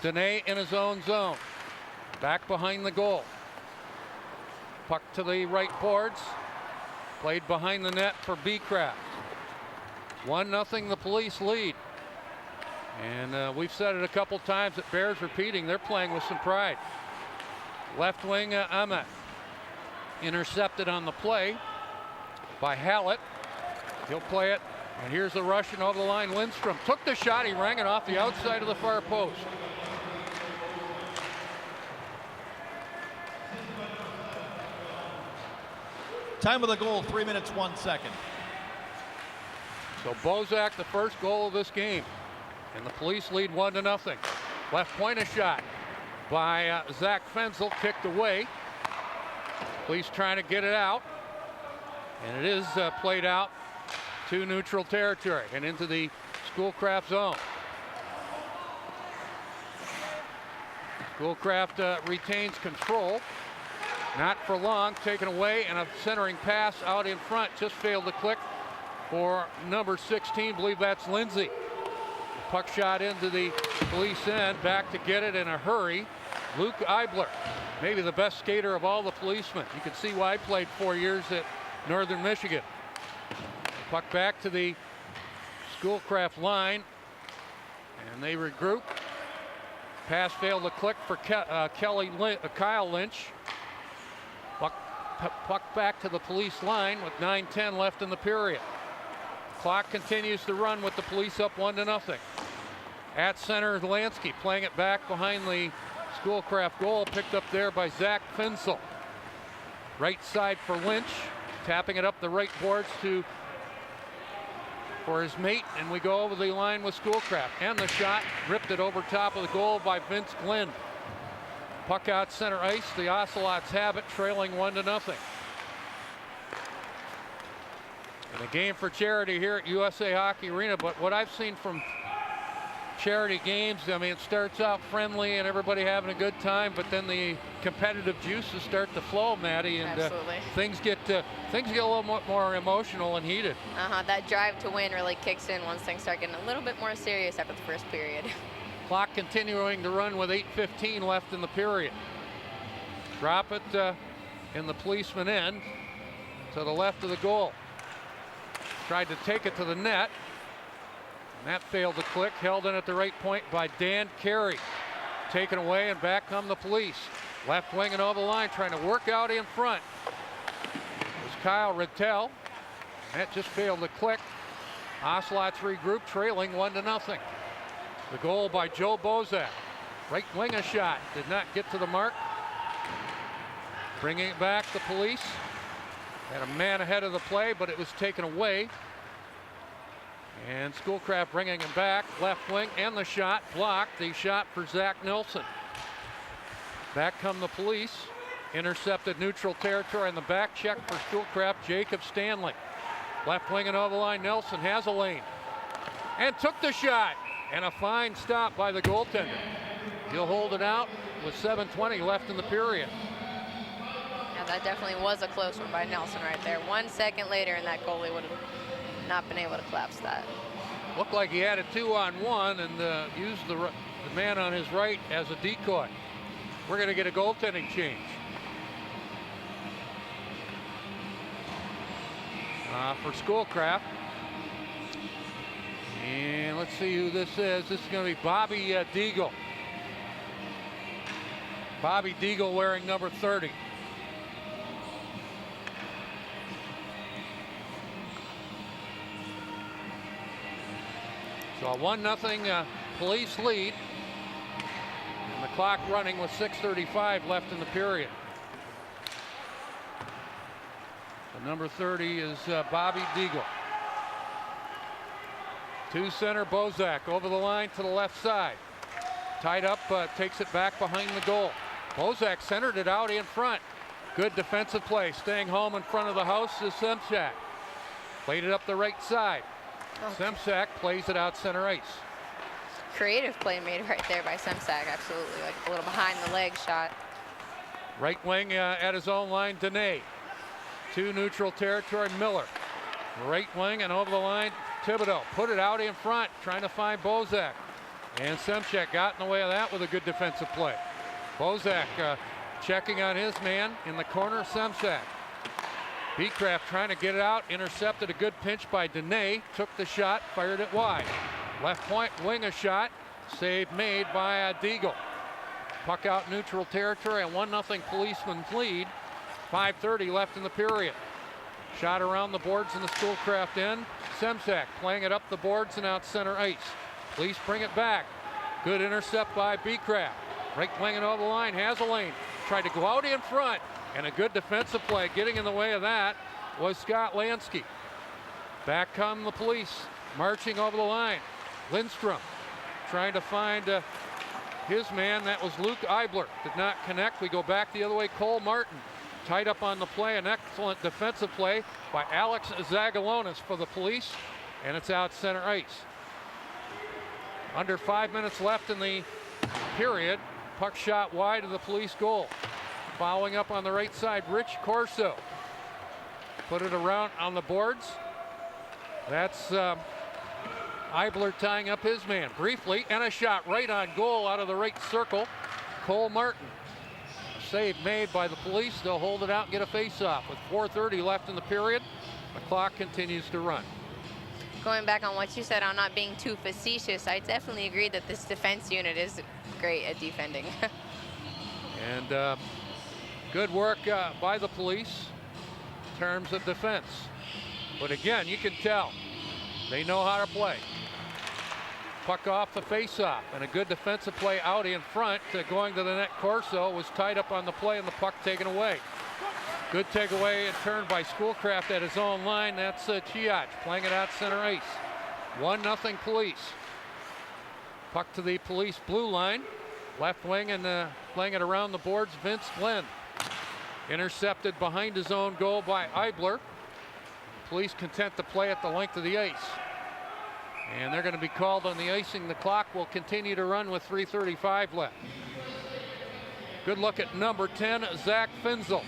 Dene in his own zone. Back behind the goal. Puck to the right boards. Played behind the net for Beecraft. 1-0 the police lead. And we've said it a couple times, it bears repeating, they're playing with some pride. Left wing Ahmet. Intercepted on the play by Hallett. He'll play it. And here's the Russian over the line. Lindstrom took the shot. He rang it off the outside of the far post. Time of the goal, 3 minutes, 1 second. So Bozak, the first goal of this game. And the police lead 1-0. Left point a shot by Zach Fenzel, kicked away. Police trying to get it out. And it is played out to neutral territory and into the Schoolcraft zone. Schoolcraft retains control. Not for long, taken away, and a centering pass out in front. Just failed to click for number 16, believe that's Lindsay. Puck shot into the police end, back to get it in a hurry. Luke Eibler, maybe the best skater of all the policemen. You can see why he played 4 years at Northern Michigan. Puck back to the Schoolcraft line, and they regroup. Pass failed to click for Kyle Lynch. Puck back to the police line with 9:10 left in the period. Clock continues to run with the police up 1-0. At center, Lansky playing it back behind the Schoolcraft goal, picked up there by Zach Fensel. Right side for Lynch, tapping it up the right boards for his mate, and we go over the line with Schoolcraft. And the shot, ripped it over top of the goal by Vince Glenn. Puck out center ice, the Ocelots have it, trailing 1-0. And a game for charity here at USA Hockey Arena, but what I've seen from charity games, I mean, it starts out friendly and everybody having a good time, but then the competitive juices start to flow, Maddie, and things get a little more emotional and heated. That drive to win really kicks in once things start getting a little bit more serious after the first period. Clock continuing to run with 8:15 left in the period. Drop it in the policeman end to the left of the goal. Tried to take it to the net. And that failed to click. Held in at the right point by Dan Carey. Taken away, and back come the police. Left wing and over the line, trying to work out in front. It was Kyle Rittell. That just failed to click. Ocelots regroup, trailing 1-0. The goal by Joe Bozak. Right wing a shot, did not get to the mark. Bringing it back, the Police. Had a man ahead of the play, but it was taken away. And Schoolcraft bringing it back, left wing, and the shot blocked. The shot for Zach Nelson. Back come the Police. Intercepted neutral territory, and the back check for Schoolcraft, Jacob Stanley. Left wing and over the line, Nelson has a lane. And took the shot. And a fine stop by the goaltender. He'll hold it out with 7:20 left in the period. Yeah, that definitely was a close one by Nelson right there. 1 second later, and that goalie would have not been able to collapse that. Looked like he had a 2-on-1 and used the man on his right as a decoy. We're going to get a goaltending change. For Schoolcraft. And let's see who this is. This is going to be Bobby Deagle. Bobby Deagle wearing number 30. So a 1-0 Police lead. And the clock running with 6:35 left in the period. The number 30 is Bobby Deagle. To center, Bozak over the line to the left side. Tied up, takes it back behind the goal. Bozak centered it out in front. Good defensive play. Staying home in front of the house is Semsak. Played it up the right side. Semsak plays it out center ice. Creative play made right there by Semsak, absolutely. Like a little behind the leg shot. Right wing at his own line, Dene. To neutral territory, Miller. Right wing and over the line, Thibodeau. Put it out in front, trying to find Bozak. And Semsak got in the way of that with a good defensive play. Bozak checking on his man in the corner, Semsak. Beecraft trying to get it out, intercepted a good pinch by Dene, took the shot, fired it wide. Left point, wing a shot, save made by Deagle. Puck out neutral territory, and 1-0 Policeman's lead. 5:30 left in the period. Shot around the boards in the Schoolcraft end. Semsak playing it up the boards and out center ice. Police bring it back. Good intercept by Beecraft. Right wing and over the line, has a lane. Tried to go out in front, and a good defensive play. Getting in the way of that was Scott Lansky. Back come the Police, marching over the line. Lindstrom trying to find his man. That was Luke Eibler. Did not connect. We go back the other way. Cole Martin tied up on the play. An excellent defensive play by Alex Zagalonis for the Police, and it's out center ice. Under 5 minutes left in the period. Puck shot wide of the Police goal. Following up on the right side, Rich Corso. Put it around on the boards. That's Eibler tying up his man briefly, and a shot right on goal out of the right circle. Cole Martin. A save made by the Police. They'll hold it out and get a face-off with 4:30 left in the period. The clock continues to run. Going back on what you said on not being too facetious, I definitely agree that this defense unit is great at defending. And good work by the Police in terms of defense. But again, you can tell they know how to play. Puck off the face-off, and a good defensive play out in front. Going to the net, Corso was tied up on the play, and the puck taken away. Good takeaway and turn by Schoolcraft at his own line. That's Chiach playing it out center ice. 1-0 Police. Puck to the Police blue line. Left wing and playing it around the boards, Vince Glenn. Intercepted behind his own goal by Eibler. Police content to play at the length of the ice. And they're going to be called on the icing. The clock will continue to run with 3:35 left. Good look at number 10, Zach Finzel.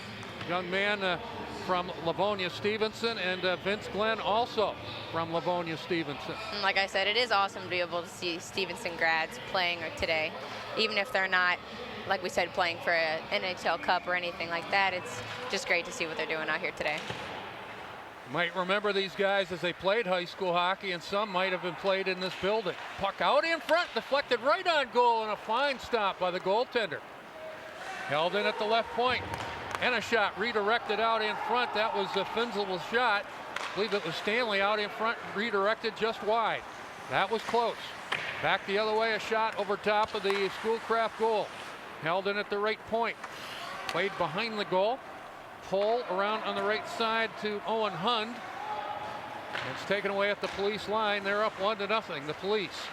Young man from Livonia Stevenson, and Vince Glenn also from Livonia Stevenson. And like I said, it is awesome to be able to see Stevenson grads playing today, even if they're not, like we said, playing for an NHL Cup or anything like that. It's just great to see what they're doing out here today. You might remember these guys as they played high school hockey, and some might have been played in this building. Puck out in front, deflected right on goal, and a fine stop by the goaltender. Held in at the left point. And a shot redirected out in front. That was a Finzel's shot. I believe it was Stanley out in front, redirected just wide. That was close. Back the other way, a shot over top of the Schoolcraft goal. Held in at the right point. Played behind the goal. Pull around on the right side to Owen Hund. It's taken away at the Police line. They're up 1-0. The Police.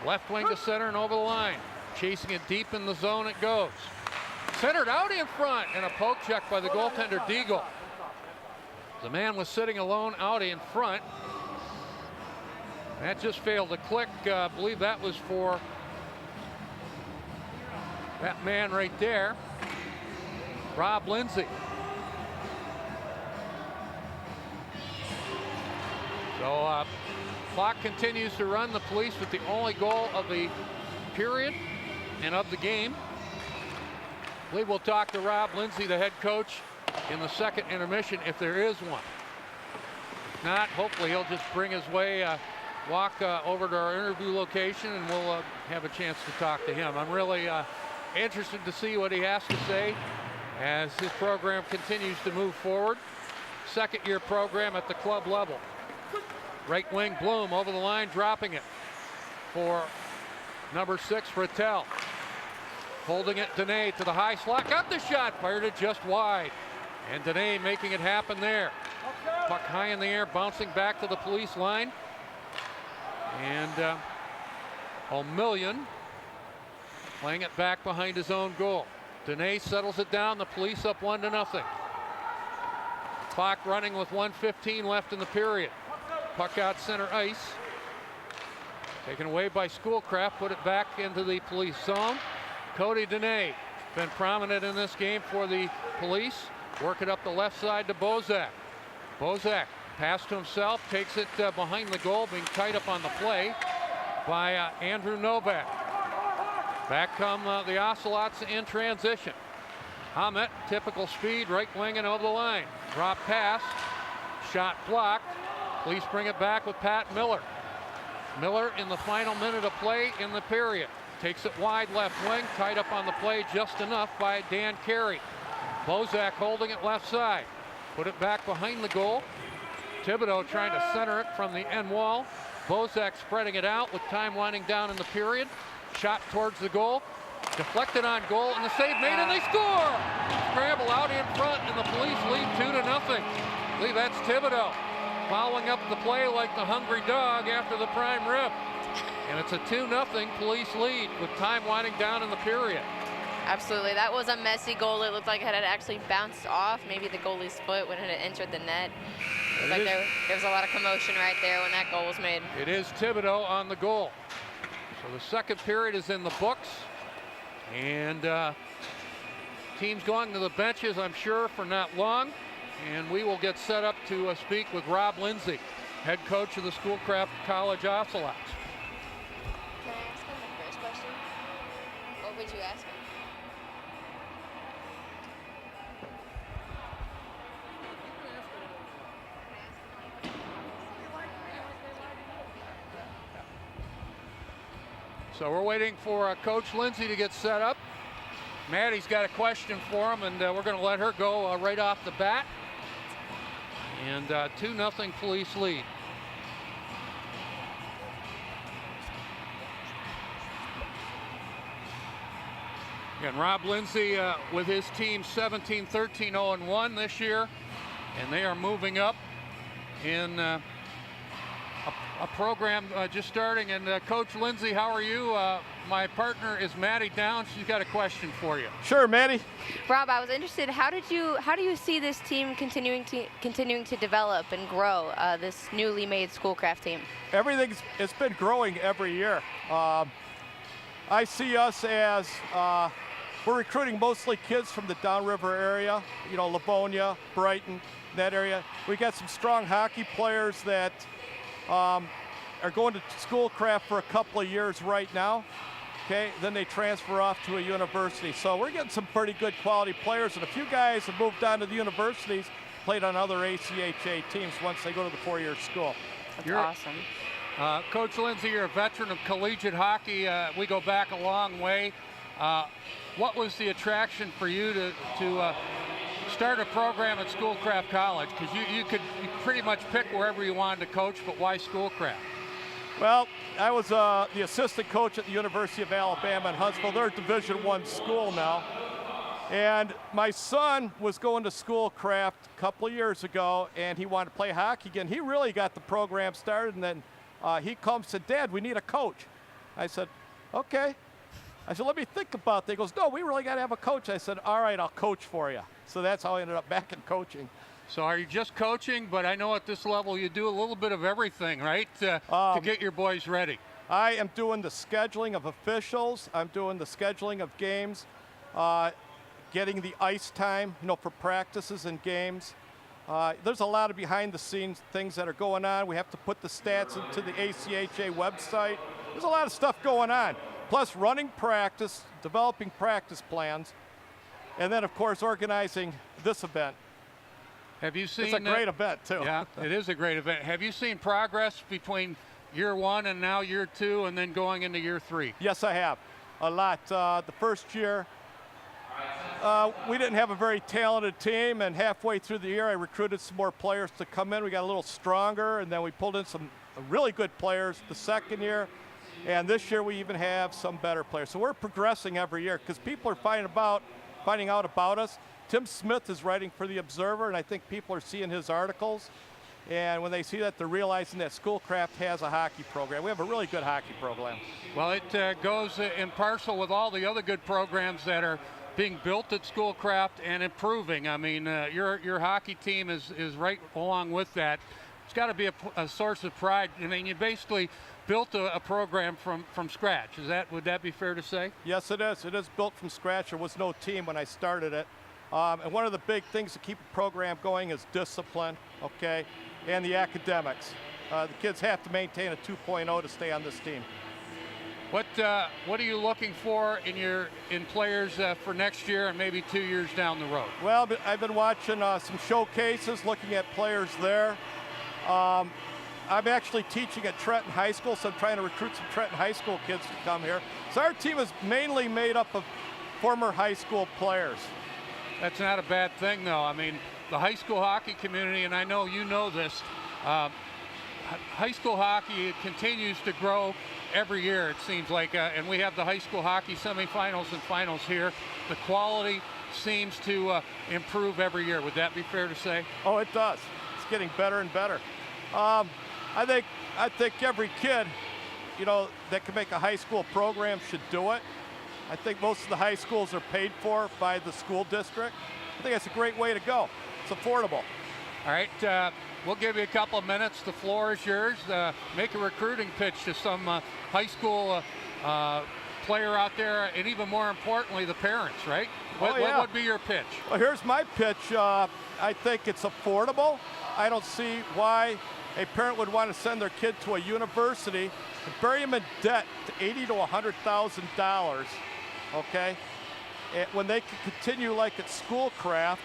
Left wing to center and over the line. Chasing it deep in the zone it goes. Centered out in front, and a poke check by the goaltender Deagle. The man was sitting alone out in front. That just failed to click. I believe that was for that man right there, Rob Lindsay. So clock continues to run. The Police with the only goal of the period and of the game. I believe we'll talk to Rob Lindsay, the head coach, in the second intermission if there is one. If not, hopefully he'll just bring his way, walk over to our interview location, and we'll have a chance to talk to him. I'm really interested to see what he has to say as his program continues to move forward. Second-year program at the club level. Right wing Bloom over the line, dropping it for number 6, Rattel. Holding it, Dene to the high slot, got the shot, fired it just wide. And Dene making it happen there. Puck high in the air, bouncing back to the Police line. And O'Million playing it back behind his own goal. Dene settles it down, the Police up 1-0. Clock running with 1:15 left in the period. Puck out center ice. Taken away by Schoolcraft, put it back into the Police zone. Cody Dene, been prominent in this game for the Police. Work it up the left side to Bozak. Bozak, pass to himself, takes it behind the goal, being tied up on the play by Andrew Novak. Back come the Ocelots in transition. Hamet, typical speed, right wing and over the line. Drop pass, shot blocked. Police bring it back with Pat Miller. Miller in the final minute of play in the period. Takes it wide left wing, tied up on the play just enough by Dan Carey. Bozak holding it left side. Put it back behind the goal. Thibodeau trying to center it from the end wall. Bozak spreading it out with time winding down in the period. Shot towards the goal. Deflected on goal and the save made and they score! Scramble out in front and the Police lead 2-0. I believe that's Thibodeau following up the play like the hungry dog after the prime rib. And it's a 2-0 Police lead with time winding down in the period. Absolutely, that was a messy goal. It looked like it had actually bounced off maybe the goalie's foot when it had entered the net. But there was a lot of commotion right there when that goal was made. It is Thibodeau on the goal. So the second period is in the books. And teams going to the benches, I'm sure, for not long. And we will get set up to speak with Rob Lindsay, head coach of the Schoolcraft College Ocelots. Can I ask him the first question? What would you ask him? So we're waiting for Coach Lindsay to get set up. Maddie's got a question for him, and we're going to let her go right off the bat. And 2-0 Police lead. And Rob Lindsay with his team 17-13-0-1 this year, and they are moving up in a program just starting. And Coach Lindsay, how are you? My partner is Maddie Down. She's got a question for you. Sure, Maddie. Rob, I was interested. How do you see this team continuing to develop and grow? This newly made Schoolcraft team. It's been growing every year. I see us as we're recruiting mostly kids from the downriver area, you know, Livonia, Brighton, that area. We got some strong hockey players that are going to Schoolcraft for a couple of years right now. Okay, then they transfer off to a university. So we're getting some pretty good quality players, and a few guys have moved on to the universities, played on other ACHA teams once they go to the four-year school. That's awesome. Coach Lindsay, you're a veteran of collegiate hockey. We go back a long way. What was the attraction for you to start a program at Schoolcraft College? Because you could pretty much pick wherever you wanted to coach, but why Schoolcraft? Well, I was the assistant coach at the University of Alabama in Huntsville. They're a Division I school now. And my son was going to Schoolcraft a couple of years ago, and he wanted to play hockey again. He really got the program started, and then he comes and said, "Dad, we need a coach." I said, "Okay." I said, "Let me think about that." He goes, "No, we really got to have a coach." I said, "All right, I'll coach for you." So that's how I ended up back in coaching. So are you just coaching? But I know at this level you do a little bit of everything, right, to get your boys ready. I am doing the scheduling of officials. I'm doing the scheduling of games, getting the ice time, for practices and games. There's a lot of behind-the-scenes things that are going on. We have to put the stats into the ACHA website. There's a lot of stuff going on. Plus running practice, developing practice plans, and then, of course, organizing this event. Have you seen? It's a great event, too. Yeah, it is a great event. Have you seen progress between year 1 and now year 2 and then going into year 3? Yes, I have. A lot. The first year, we didn't have a very talented team, and halfway through the year, I recruited some more players to come in. We got a little stronger, and then we pulled in some really good players the second year. And this year, we even have some better players. So we're progressing every year because people are finding out about us. Tim Smith is writing for the Observer, and I think people are seeing his articles. And when they see that, they're realizing that Schoolcraft has a hockey program. We have a really good hockey program. Well, it goes in parcel with all the other good programs that are being built at Schoolcraft and improving. I mean, your hockey team is right along with that. It's got to be a source of pride. I mean, you basically built a program from scratch. Would that be fair to say? Yes, it is. It is built from scratch. There was no team when I started it. And one of the big things to keep a program going is discipline, okay, and the academics. The kids have to maintain a 2.0 to stay on this team. What are you looking for in players for next year and maybe 2 years down the road? Well, I've been watching some showcases, looking at players there. I'm actually teaching at Trenton High School, so I'm trying to recruit some Trenton High School kids to come here. So our team is mainly made up of former high school players. That's not a bad thing, though. I mean, the high school hockey community, and I know you know this, high school hockey continues to grow every year, it seems like, and we have the high school hockey semifinals and finals here. The quality seems to improve every year. Would that be fair to say? Oh, it does. It's getting better and better. I think every kid, that can make a high school program should do it. I think most of the high schools are paid for by the school district. I think that's a great way to go. It's affordable. All right, we'll give you a couple of minutes. The floor is yours. Make a recruiting pitch to some high school player out there, and even more importantly, the parents, right? What would be your pitch? Well, here's my pitch. I think it's affordable. I don't see why a parent would want to send their kid to a university and bury them in debt to $80,000 to $100,000, okay? When they can continue like at Schoolcraft.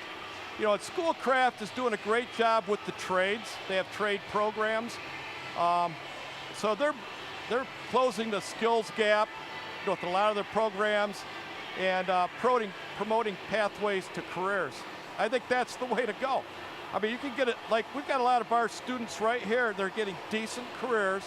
At Schoolcraft is doing a great job with the trades. They have trade programs. So they're closing the skills gap with a lot of their programs and promoting pathways to careers. I think that's the way to go. I mean, you can get it, like we've got a lot of our students right here. They're getting decent careers.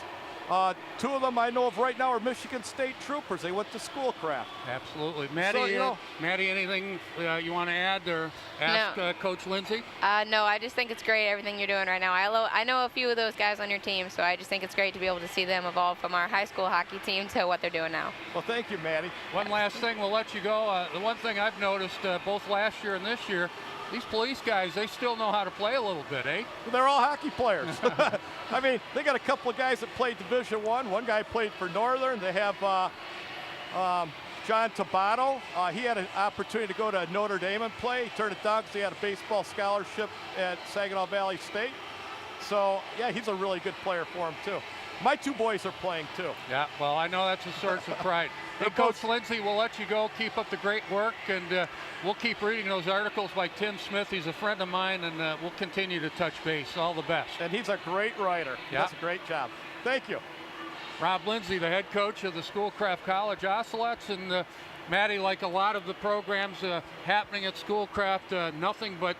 Two of them I know of right now are Michigan State troopers. They went to Schoolcraft. Absolutely. Maddie, Maddie, anything you want to add or ask Coach Lindsay? No, I just think it's great everything you're doing right now. I know a few of those guys on your team, so I just think it's great to be able to see them evolve from our high school hockey team to what they're doing now. Well, thank you, Maddie. One last thing, we'll let you go. The one thing I've noticed both last year and this year, these police guys, they still know how to play a little bit, eh? They're all hockey players. I mean, they got a couple of guys that played Division I. One guy played for Northern. They have John Tabato. He had an opportunity to go to Notre Dame and play. He turned it down because he had a baseball scholarship at Saginaw Valley State. So, yeah, he's a really good player for him, too. My two boys are playing, too. Yeah, well, I know that's a source of pride. Hey, Coach Lindsay, we'll let you go. Keep up the great work, and we'll keep reading those articles by Tim Smith. He's a friend of mine, and we'll continue to touch base. All the best. And he's a great writer. He does a great job. Thank you. Rob Lindsay, the head coach of the Schoolcraft College Ocelots, and Maddie, like a lot of the programs happening at Schoolcraft, nothing but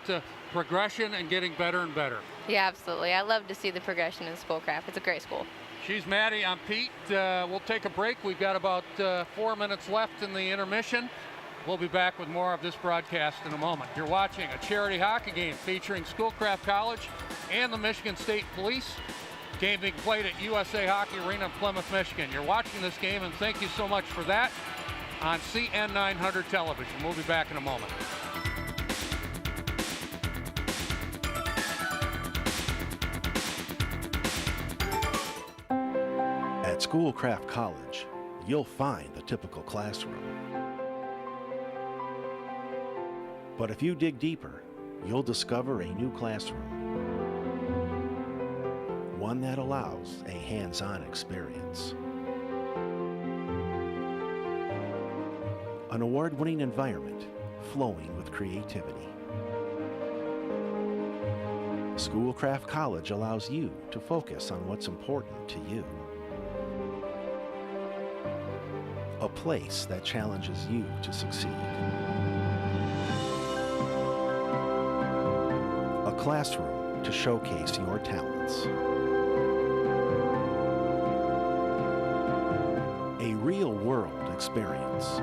progression and getting better and better. Yeah, absolutely. I love to see the progression in Schoolcraft. It's a great school. She's Maddie, I'm Pete. We'll take a break. We've got about 4 minutes left in the intermission. We'll be back with more of this broadcast in a moment. You're watching a charity hockey game featuring Schoolcraft College and the Michigan State Police. Game being played at USA Hockey Arena in Plymouth, Michigan. You're watching this game, and thank you so much for that, on CN 900 television. We'll be back in a moment. At Schoolcraft College, you'll find the typical classroom. But if you dig deeper, you'll discover a new classroom. One that allows a hands-on experience. An award-winning environment flowing with creativity. Schoolcraft College allows you to focus on what's important to you. A place that challenges you to succeed. A classroom to showcase your talents. A real-world experience.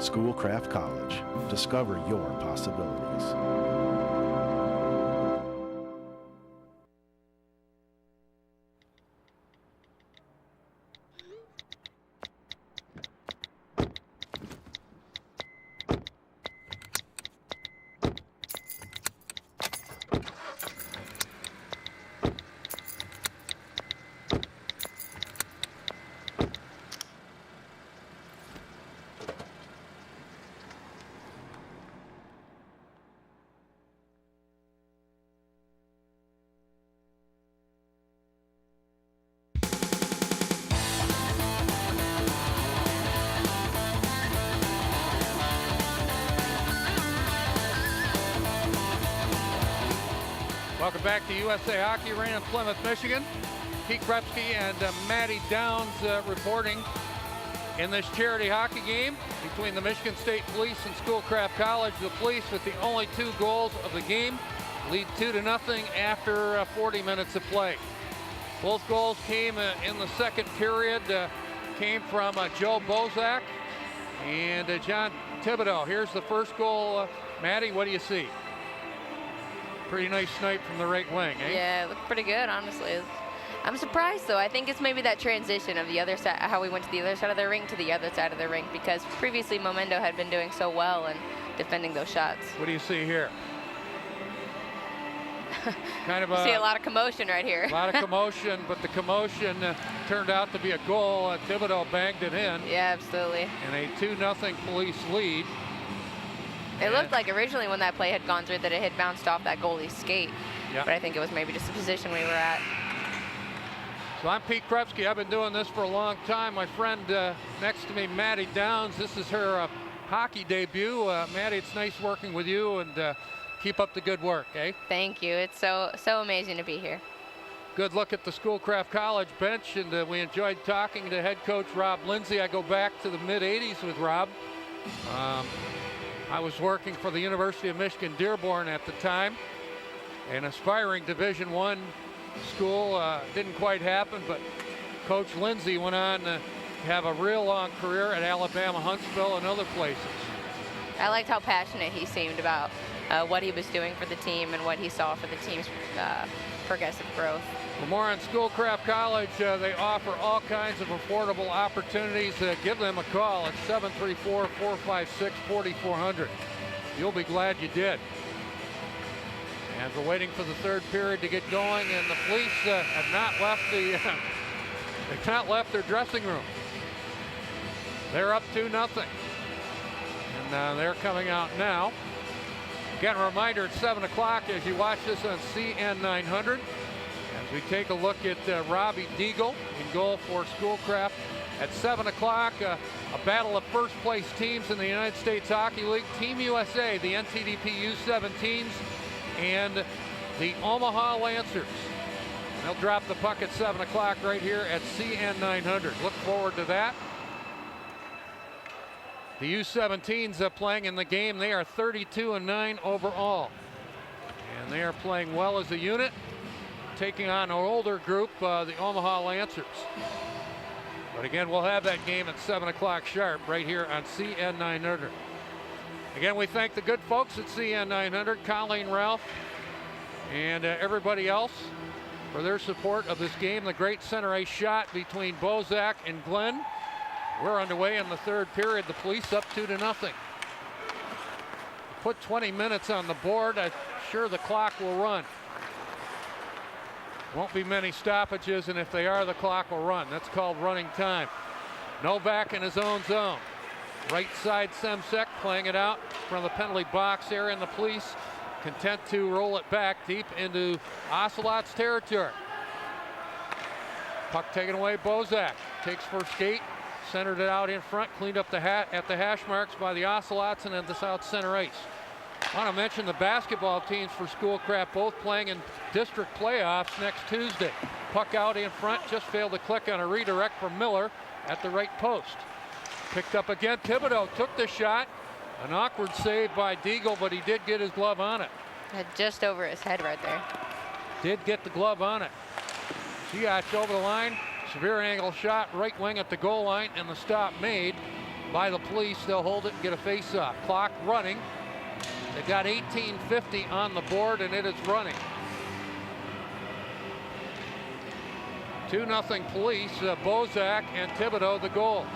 Schoolcraft College. Discover your possibilities. Welcome back to USA Hockey Arena in Plymouth, Michigan. Pete Krepsky and Maddie Downs reporting in this charity hockey game between the Michigan State Police and Schoolcraft College. The Police, with the only 2 goals of the game, lead 2-0 after 40 minutes of play. Both goals came in the second period, came from Joe Bozak and John Thibodeau. Here's the first goal. Maddie, what do you see? Pretty nice snipe from the right wing, eh? Yeah, it looked pretty good, honestly. I'm surprised, though. I think it's maybe that transition of the other side, how we went to the other side of the ring to the other side of the ring, because previously Momento had been doing so well in defending those shots. What do you see here? Kind of you see a lot of commotion right here. A lot of commotion, but the commotion turned out to be a goal. Thibodeau banged it in. Yeah, absolutely. And a 2-0 Police lead. It looked like originally when that play had gone through that it had bounced off that goalie's skate. Yep. But I think it was maybe just the position we were at. So I'm Pete Krepsky. I've been doing this for a long time. My friend next to me, Maddie Downs, this is her hockey debut. Maddie, it's nice working with you, and keep up the good work, eh? Thank you. It's so amazing to be here. Good look at the Schoolcraft College bench, and we enjoyed talking to head coach Rob Lindsay. I go back to the mid-'80s with Rob. I was working for the University of Michigan Dearborn at the time, an aspiring Division I school. Didn't quite happen, but Coach Lindsay went on to have a real long career at Alabama, Huntsville, and other places. I liked how passionate he seemed about what he was doing for the team and what he saw for the team's progressive growth. For more on Schoolcraft College, they offer all kinds of affordable opportunities. Give them a call at 734-456-4400. You'll be glad you did. And we're waiting for the third period to get going, and the Police have not left they've not left their dressing room. They're up 2-0, and they're coming out now. Again, a reminder, it's 7 o'clock as you watch this on CN 900. As we take a look at Robbie Deagle in goal for Schoolcraft. At 7 o'clock, a battle of first place teams in the United States Hockey League. Team USA, the NTDP U17s, and the Omaha Lancers. They'll drop the puck at 7 o'clock right here at CN 900. Look forward to that. The U17s playing in the game. They are 32-9 overall. And they are playing well as a unit, taking on an older group, the Omaha Lancers. But again, we'll have that game at 7 o'clock sharp right here on CN 900. Again, we thank the good folks at CN 900, Colleen, Ralph, and everybody else for their support of this game. The great center ice shot between Bozak and Glenn. We're underway in the third period. The Police up 2-0. Put 20 minutes on the board. I'm sure the clock will run. Won't be many stoppages, and if they are, the clock will run. That's called running time. Novak in his own zone. Right side, Semsek playing it out from the penalty box area, and the Police content to roll it back deep into Ocelot's territory. Puck taken away, Bozak takes first skate, centered it out in front, cleaned up the at the hash marks by the Ocelots and at the south center ice. I want to mention the basketball teams for Schoolcraft both playing in district playoffs next Tuesday. Puck out in front, just failed to click on a redirect from Miller at the right post. Picked up again, Thibodeau took the shot. An awkward save by Deagle, but he did get his glove on it. Just over his head right there. Did get the glove on it. Ziyech over the line, severe angle shot, right wing at the goal line, and the stop made by the Police. They'll hold it and get a face-off. Clock running. They've got 18:50 on the board, and it is running. 2-0 Police. Bozak and Thibodeau the goals.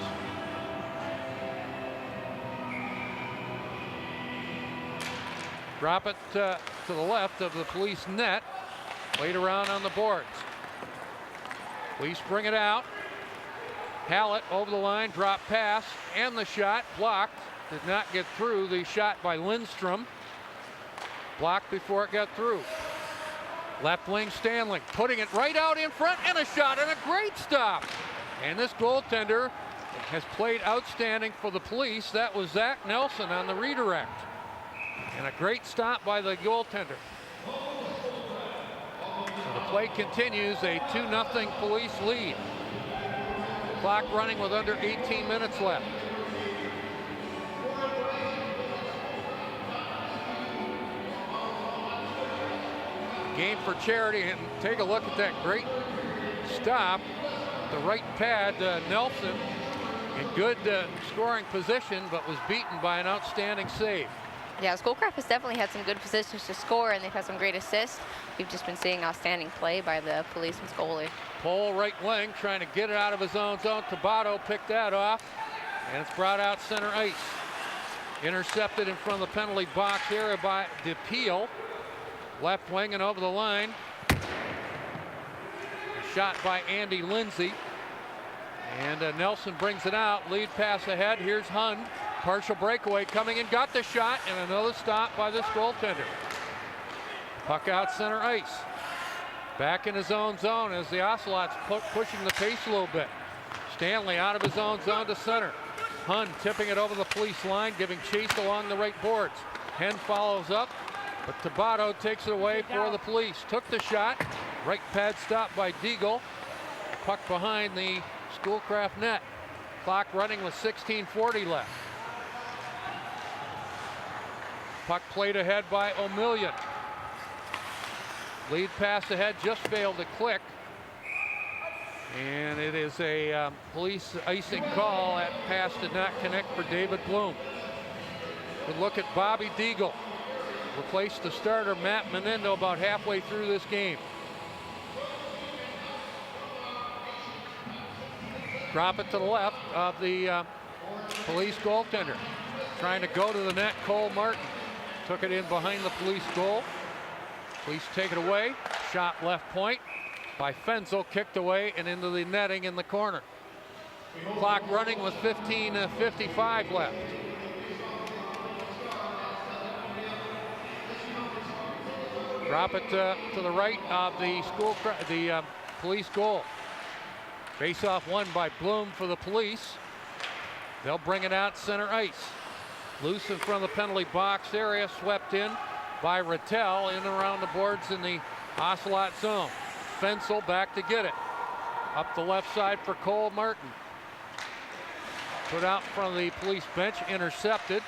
Drop it to the left of the Police net. Wait around on the boards. Police bring it out. Hallett over the line, drop pass, and the shot blocked. Did not get through. The shot by Lindstrom. Blocked before it got through. Left wing Stanley putting it right out in front, and a shot, and a great stop. And this goaltender has played outstanding for the Police. That was Zach Nelson on the redirect. And a great stop by the goaltender. So the play continues, a 2-0 Police lead. Clock running with under 18 minutes left. Game for charity, and take a look at that great stop. The right pad, Nelson in good scoring position, but was beaten by an outstanding save. Yeah, Schoolcraft has definitely had some good positions to score, and they've had some great assists. We've just been seeing outstanding play by the Policeman's goalie. Pole right wing, trying to get it out of his own zone. Tabatato picked that off, and it's brought out center ice. Intercepted in front of the penalty box area by DePeel. Left wing and over the line. A shot by Andy Lindsay. And Nelson brings it out. Lead pass ahead. Here's Hund. Partial breakaway coming in. Got the shot, and another stop by this goaltender. Puck out center ice. Back in his own zone as the Ocelots pushing the pace a little bit. Stanley out of his own zone to center. Hund tipping it over the Police line, giving chase along the right boards. Henn follows up, but Tabatato takes it away for the Police. Took the shot. Right pad stop by Deagle. Puck behind the Schoolcraft net. Clock running with 16:40 left. Puck played ahead by O'Million. Lead pass ahead just failed to click. And it is a Police icing call. That pass did not connect for David Bloom. Good look at Bobby Deagle. Replaced the starter Matt Menendo about halfway through this game. Drop it to the left of the Police goaltender. Trying to go to the net, Cole Martin. Took it in behind the Police goal. Police take it away. Shot left point by Fenzel, kicked away and into the netting in the corner. Clock running with 15:55 left. Drop it to the right of the Police goal. Face-off won by Bloom for the Police. They'll bring it out center ice. Loose in front of the penalty box area, swept in by Rattel in around the boards in the Ocelot zone. Fensel back to get it. Up the left side for Cole Martin. Put out in front of the police bench, intercepted.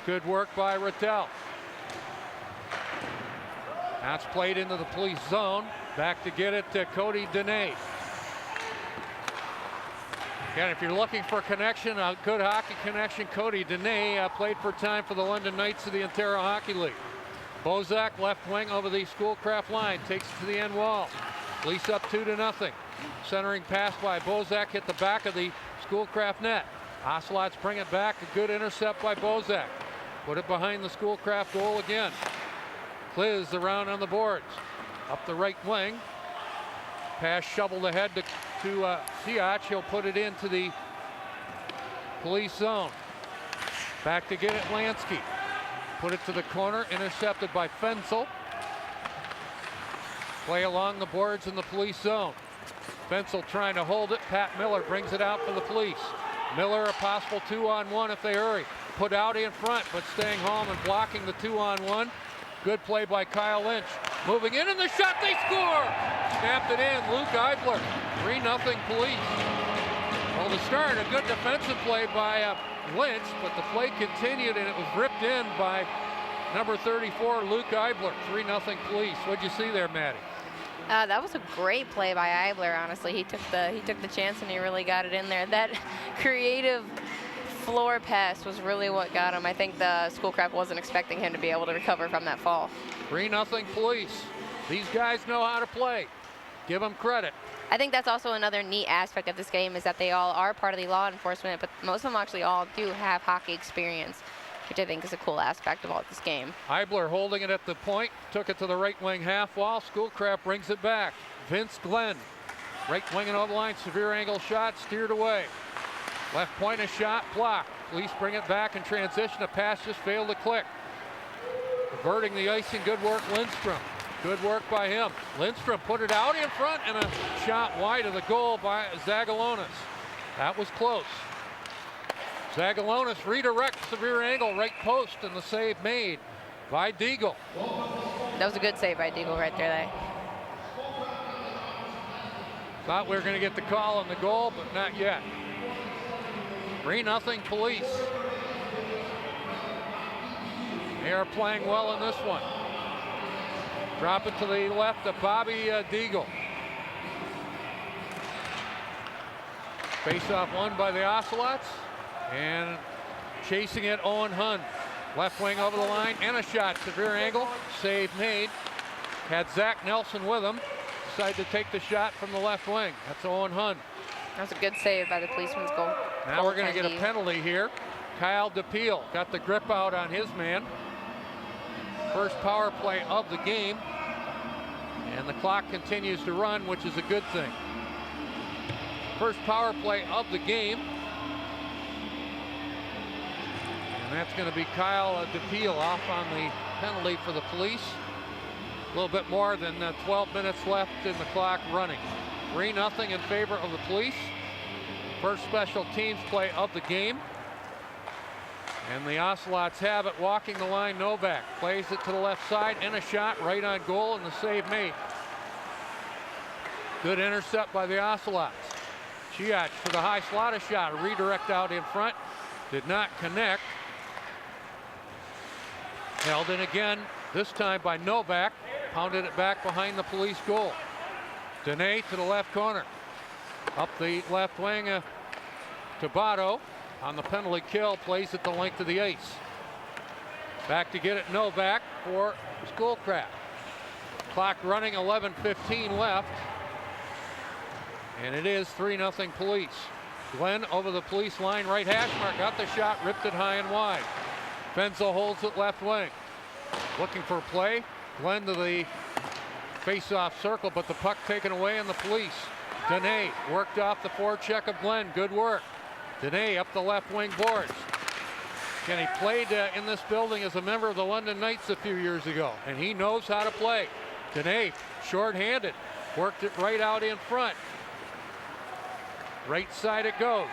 Good work by Rattel. That's played into the police zone. Back to get it to Cody Dene. Again, if you're looking for a connection, a good hockey connection, Cody Dene played for time for the London Knights of the Ontario Hockey League. Bozak left wing over the Schoolcraft line, takes it to the end wall. Police up 2-0. Centering pass by Bozak hit the back of the Schoolcraft net. Ocelots bring it back, a good intercept by Bozak. Put it behind the Schoolcraft goal again. Kliz around on the boards. Up the right wing. Pass shoveled ahead to Siach. He'll put it into the police zone. Back to get it, Lansky. Put it to the corner, intercepted by Fensel. Play along the boards in the police zone. Fensel trying to hold it. Pat Miller brings it out for the police. Miller a possible 2-on-1 if they hurry. Put out in front, but staying home and blocking the 2-on-1. Good play by Kyle Lynch. Moving in, and the shot, they score! Snapped it in, Luke Eibler. 3-0 police. Well, to start, a good defensive play by Lynch, but the play continued, and it was ripped in by number 34, Luke Eibler. 3-0 police. What'd you see there, Maddie? That was a great play by Eibler, honestly. He took the chance, and he really got it in there. That creative floor pass was really what got him. I think the Schoolcraft wasn't expecting him to be able to recover from that fall. 3-0 police. These guys know how to play. Give them credit. I think that's also another neat aspect of this game is that they all are part of the law enforcement, but most of them actually all do have hockey experience, which I think is a cool aspect about this game. Eibler holding it at the point, took it to the right wing half wall. Schoolcraft brings it back. Vince Glenn, right wing and over the line, severe angle shot, steered away. Left point a shot, blocked. Police bring it back in transition. A pass just failed to click. Averting the icing, good work Lindstrom. Good work by him. Lindstrom put it out in front and a shot wide of the goal by Zagalonis. That was close. Zagalonis redirects severe angle right post and the save made by Deagle. That was a good save by Deagle right there. Thought we were going to get the call on the goal, but not yet. 3-0 police. They are playing well in this one. Drop it to the left of Bobby Deagle. Face-off won by the Ocelots. And chasing it, Owen Hun. Left wing over the line and a shot. Severe angle. Save made. Had Zach Nelson with him. Decided to take the shot from the left wing. That's Owen Hun. That was a good save by the policeman's goal. Now we're going to get a penalty here. Kyle DePeel got the grip out on his man. First power play of the game. And the clock continues to run, which is a good thing. First power play of the game. And that's going to be Kyle DePeel off on the penalty for the police. A little bit more than 12 minutes left in the clock running. 3-0 in favor of the police. First special teams play of the game. And the Ocelots have it, walking the line. Novak plays it to the left side and a shot right on goal, and the save made. Good intercept by the Ocelots. Chiach for the high slot shot, a redirect out in front. Did not connect. Held in again, this time by Novak. Pounded it back behind the police goal. Dene to the left corner. Up the left wing, Tabado on the penalty kill, plays it the length of the ice. Back to get it, Novak for Schoolcraft. Clock running, 11:15 left. And it is 3-0 police. Glenn over the police line, right hash mark, got the shot, ripped it high and wide. Fensel holds it left wing. Looking for a play. Glenn to the face-off circle, but the puck taken away in the police. Dene worked off the forecheck of Glenn. Good work. Dene up the left wing boards. And he played in this building as a member of the London Knights a few years ago, and he knows how to play. Dene, short-handed, worked it right out in front. Right side it goes,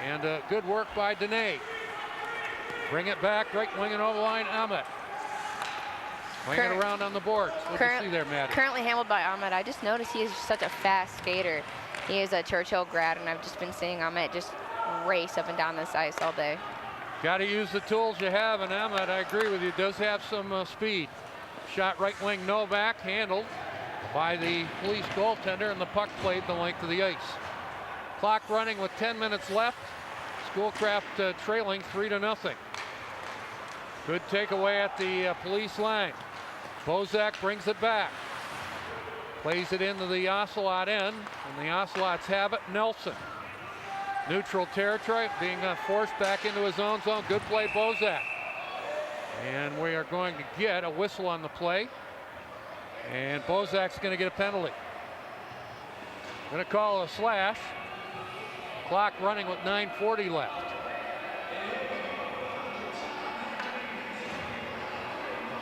and good work by Dene. Bring it back, right wing and over the line, Ahmet. Playing it around on the boards. What do you see there, Maddie? Currently handled by Ahmed. I just noticed he is such a fast skater. He is a Churchill grad, and I've just been seeing Ahmed just race up and down this ice all day. Got to use the tools you have, and Ahmed, I agree with you, does have some speed. Shot right wing Novak, handled by the police goaltender, and the puck played the length of the ice. Clock running with 10 minutes left. Schoolcraft trailing 3-0. Good takeaway at the police line. Bozak brings it back. Plays it into the Ocelot end, and the Ocelots have it. Nelson. Neutral territory, being forced back into his own zone. Good play, Bozak. And we are going to get a whistle on the play. And Bozak's going to get a penalty. Going to call a slash. Clock running with 9:40 left.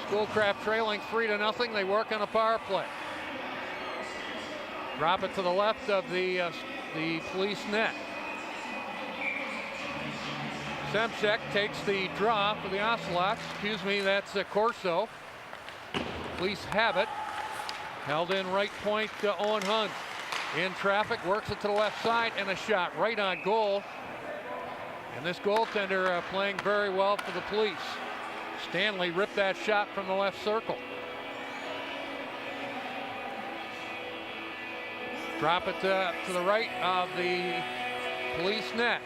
Schoolcraft trailing 3-0. They work on a power play. Drop it to the left of the police net. Semchek takes the draw for the Ocelots. Excuse me, that's Corso. Police have it. Held in right point to Owen Hunt. In traffic, works it to the left side, and a shot right on goal. And this goaltender playing very well for the police. Stanley ripped that shot from the left circle. Drop it to the right of the police net.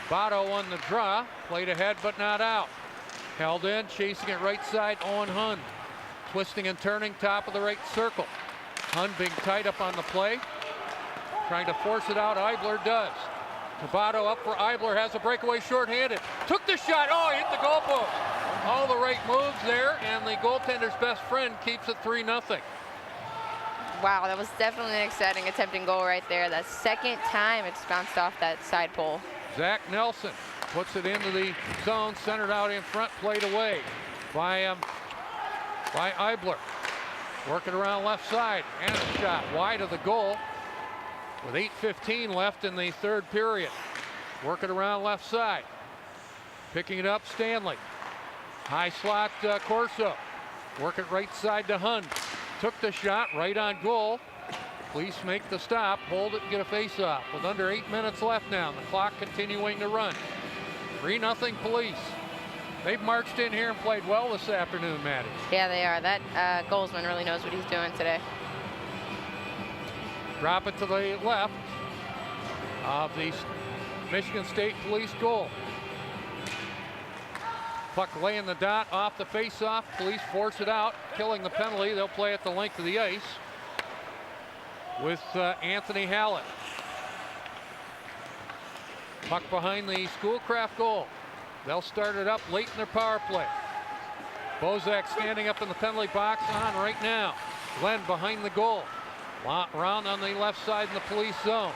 Sabato won the draw, played ahead but not out. Held in, chasing it right side, Owen Hun. Twisting and turning, top of the right circle. Hun being tight up on the play. Trying to force it out, Eibler does. Sabato up for Eibler, has a breakaway shorthanded. Took the shot, oh, he hit the goalpost. All the right moves there, and the goaltender's best friend keeps it 3-0. Wow, that was definitely an exciting attempting goal right there. That second time it's bounced off that side pole. Zach Nelson puts it into the zone, centered out in front, played away by Eibler. Working around left side, and a shot wide of the goal with 8:15 left in the third period. Working around left side. Picking it up, Stanley. High slot, Corso. Working right side to Hunt. Took the shot right on goal. Police make the stop, hold it, and get a face-off with under 8 minutes left now. The clock continuing to run. 3-0 Police. They've marched in here and played well this afternoon, Maddie. Yeah, they are. That goalsman really knows what he's doing today. Drop it to the left of the Michigan State Police goal. Puck laying the dot off the face-off. Police force it out, killing the penalty. They'll play at the length of the ice with Anthony Hallett. Puck behind the Schoolcraft goal. They'll start it up late in their power play. Bozak standing up in the penalty box on right now. Glenn behind the goal. Round on the left side in the police zone.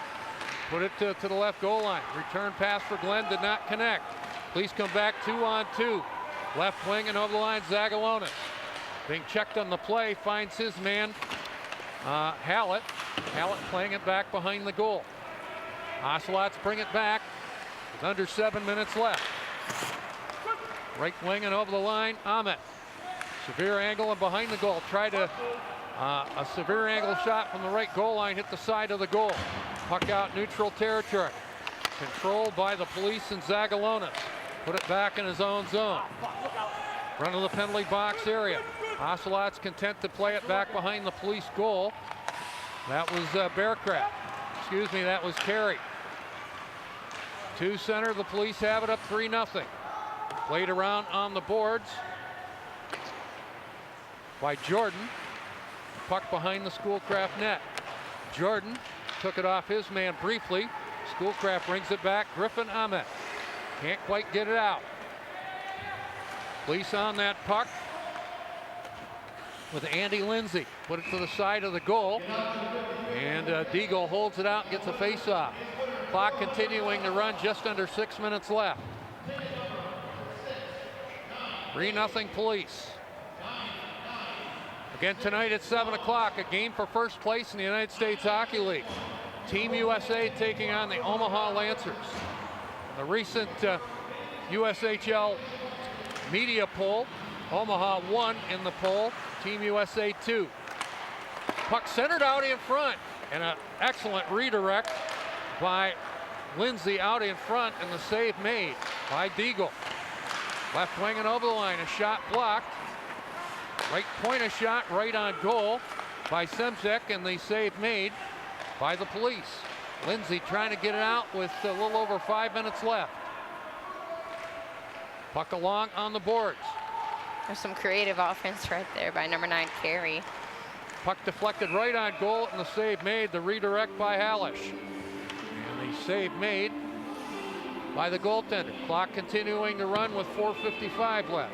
Put it to the left goal line. Return pass for Glenn did not connect. Police come back 2-on-2. Left wing and over the line, Zagalonis. Being checked on the play, finds his man, Hallett. Hallett playing it back behind the goal. Ocelots bring it back with under 7 minutes left. Right wing and over the line, Ahmet. Severe angle and behind the goal. Tried a severe angle shot from the right goal line, hit the side of the goal. Puck out neutral territory. Controlled by the police and Zagalonis. Put it back in his own zone. Run to the penalty box area. Ocelots content to play it back behind the police goal. That was Bearcraft. Excuse me, that was Carey. To center, the police have it up 3-0. Played around on the boards by Jordan. Puck behind the Schoolcraft net. Jordan took it off his man briefly. Schoolcraft brings it back. Griffin Ahmet can't quite get it out. Police on that puck with Andy Lindsay. Put it to the side of the goal. And Deagle holds it out and gets a face-off. Clock continuing to run, just under 6 minutes left. 3-0 Police. Again tonight at 7 o'clock, a game for first place in the United States Hockey League. Team USA taking on the Omaha Lancers. The recent USHL media poll Omaha 1 in the poll, Team USA 2. Puck centered out in front, and an excellent redirect by Lindsay out in front, and the save made by Deagle. Left wing and over the line, a shot blocked. Right point, a shot right on goal by Semzek, and the save made by the Police. Lindsay trying to get it out with a little over 5 minutes left. Puck along on the boards. There's some creative offense right there by number 9, Carey. Puck deflected right on goal, and the save made. The redirect by Hallish. And the save made by the goaltender. Clock continuing to run with 4:55 left.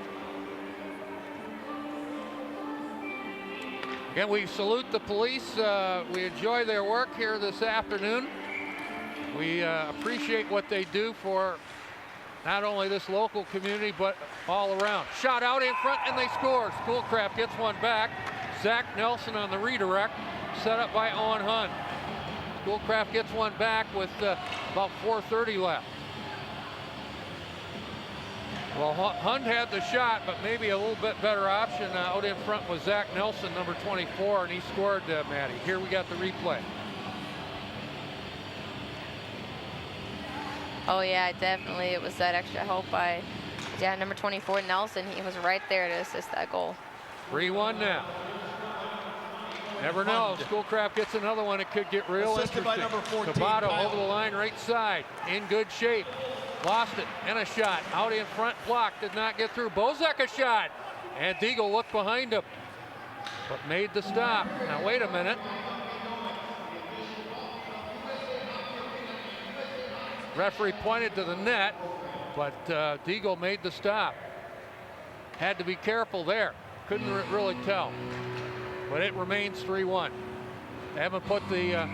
Again, we salute the Police. We enjoy their work here this afternoon. We appreciate what they do for not only this local community, but all around. Shot out in front, and they score. Schoolcraft gets one back. Zach Nelson on the redirect, set up by Owen Hunt. Schoolcraft gets one back with about 4:30 left. Well, Hunt had the shot, but maybe a little bit better option out in front was Zach Nelson, number 24, and he scored, Maddie. Here we got the replay. Oh yeah, definitely. It was that extra help by, number 24, Nelson. He was right there to assist that goal. 3-1 now. Never know. Schoolcraft gets another one. It could get real Assisted interesting. by number 14, Tabato Kyle. over the line, right side, in good shape. Lost it, and a shot out in front, blocked, did not get through. Bozek a shot, and Deagle looked behind him, but made the stop. Now wait a minute. Referee pointed to the net, but Deagle made the stop. Had to be careful there. Couldn't really tell, but it remains 3-1. They haven't put the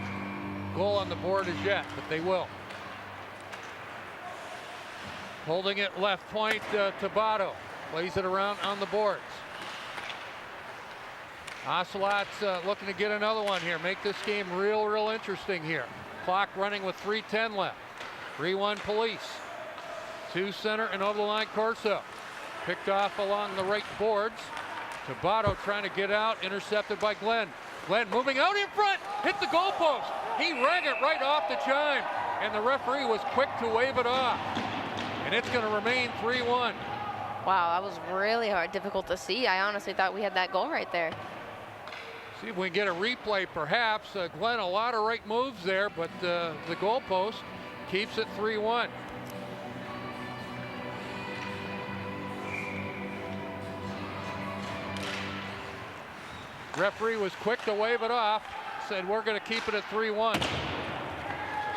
goal on the board as yet, but they will. Holding it left point, Tabato plays it around on the boards. Ocelot's looking to get another one here, make this game real interesting here. Clock running with 3:10 left. 3-1 Police. 2 center and over the line Corso. Picked off along the right boards. Tabato trying to get out, intercepted by Glenn. Glenn moving out in front, hit the goalpost. He rang it right off the chime, and the referee was quick to wave it off. And it's going to remain 3-1. Wow, that was really difficult to see. I honestly thought we had that goal right there. See if we can get a replay perhaps. Glenn, a lot of right moves there, but the goalpost keeps it 3-1. Referee was quick to wave it off, said we're going to keep it at 3-1.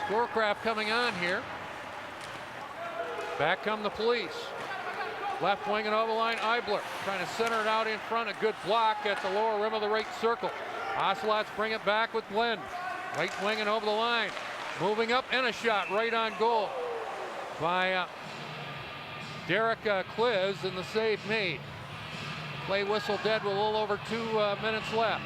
Schoolcraft coming on here. Back come the Police. Left wing and over the line, Eibler trying to center it out in front. A good block at the lower rim of the right circle. Ocelots bring it back with Glenn. Right wing and over the line. Moving up, and a shot right on goal by Derek Kliz, and the save made. Play whistle dead with a little over 2 minutes left.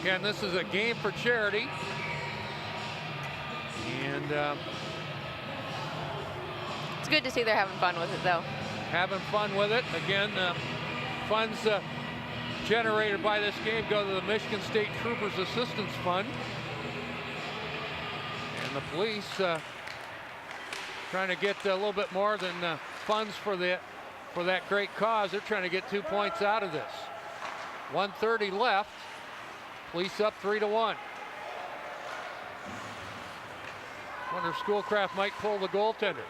Again, this is a game for charity. And it's good to see they're having fun with it, though. Having fun with it. Again, funds generated by this game go to the Michigan State Troopers Assistance Fund. And the Police trying to get a little bit more than funds for that great cause. They're trying to get 2 points out of this. 1:30 left. Police up 3-1. Wonder if Schoolcraft might pull the goaltender.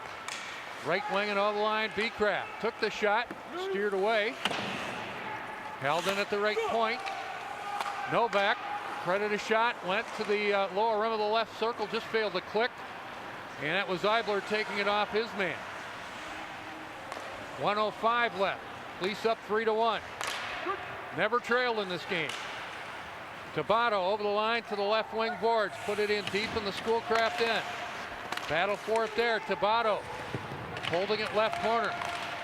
Right wing and over the line, Beecraft took the shot, steered away. Held in at the right point. Novak credited a shot, went to the lower rim of the left circle, just failed to click. And that was Eibler taking it off his man. 1:05 left. Police up 3-1. Never trailed in this game. Tabato over the line to the left wing boards. Put it in deep in the Schoolcraft end. Battle for it there. Tabato holding it left corner.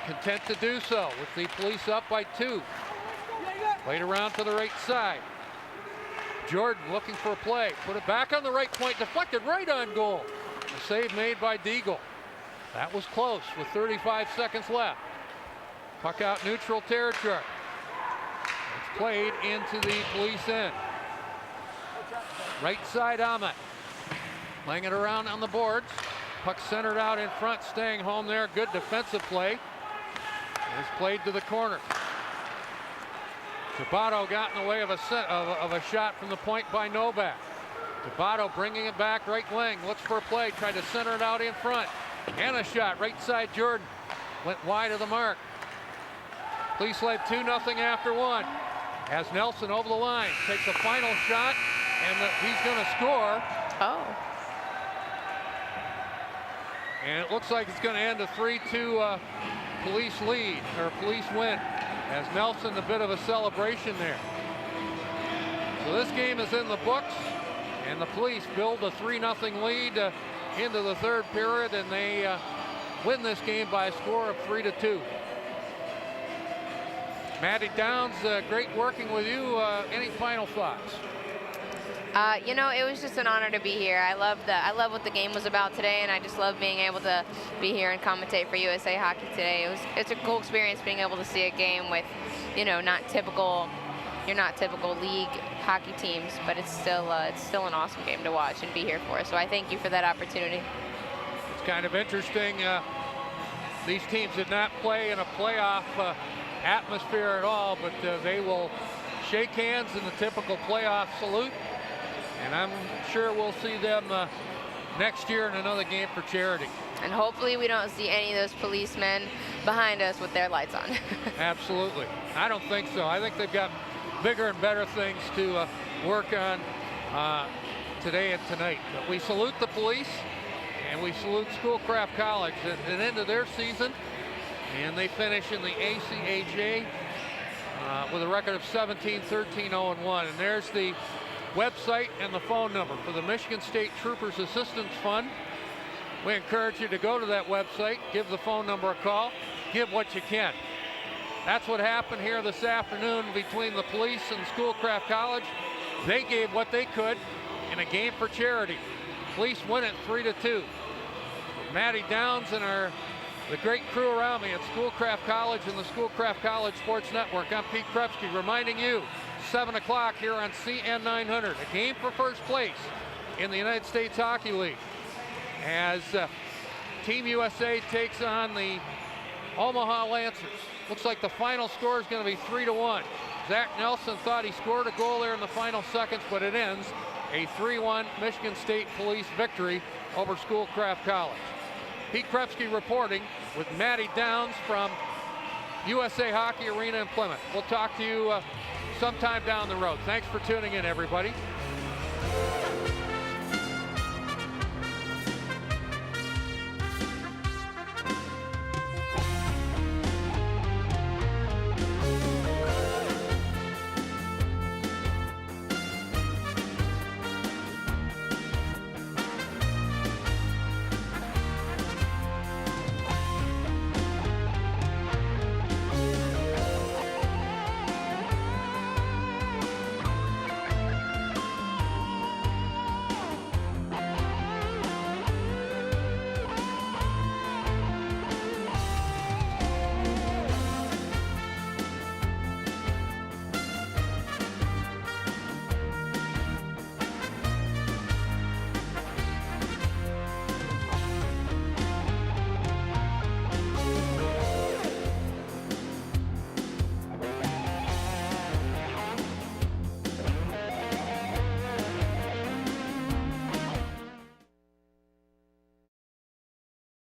Content to do so with the Police up by 2. Played around to the right side. Jordan looking for a play. Put it back on the right point. Deflected right on goal. A save made by Deagle. That was close with 35 seconds left. Puck out neutral territory. It's played into the police end. Right side Ahmet. Laying it around on the boards. Puck centered out in front, staying home there. Good defensive play. It's played to the corner. Tabato got in the way of a shot from the point by Novak. Tabato bringing it back right wing. Looks for a play. Tried to center it out in front. And a shot right side Jordan. Went wide of the mark. Police led 2-0 after one. As Nelson over the line. Takes a final shot. And he's going to score. Oh. And it looks like it's going to end a 3-2 police lead, or police win, as Nelson a bit of a celebration there. So this game is in the books, and the police build a 3-0 lead into the third period, and they win this game by a score of 3-2. Maddie Downs, great working with you. Any final thoughts? You know, it was just an honor to be here. I love what the game was about today, and I just love being able to be here and commentate for USA Hockey today. It's a cool experience being able to see a game with, you know, not typical league hockey teams, but it's still an awesome game to watch and be here for. So I thank you for that opportunity. It's kind of interesting. These teams did not play in a playoff atmosphere at all, but they will shake hands in the typical playoff salute. And I'm sure we'll see them next year in another game for charity. And hopefully we don't see any of those policemen behind us with their lights on. Absolutely. I don't think so. I think they've got bigger and better things to work on today and tonight. But we salute the police, and we salute Schoolcraft College at the end of their season. And they finish in the ACHA with a record of 17-13-0-1. And there's the website and the phone number for the Michigan State Troopers Assistance Fund. We encourage you to go to that website, give the phone number a call, give what you can. That's what happened here this afternoon between the police and Schoolcraft College. They gave what they could in a game for charity. Police win it 3-2. Maddie Downs and the great crew around me at Schoolcraft College and the Schoolcraft College Sports Network. I'm Pete Krepsky reminding you, 7 o'clock here on CN 900, a game for first place in the United States Hockey League, as Team USA takes on the Omaha Lancers. Looks like the final score is going to be 3-1. Zach Nelson thought he scored a goal there in the final seconds, but it ends a 3-1 Michigan State Police victory over Schoolcraft College. Pete Krepsky reporting with Maddie Downs from USA Hockey Arena in Plymouth. We'll talk to you sometime down the road. Thanks for tuning in, everybody.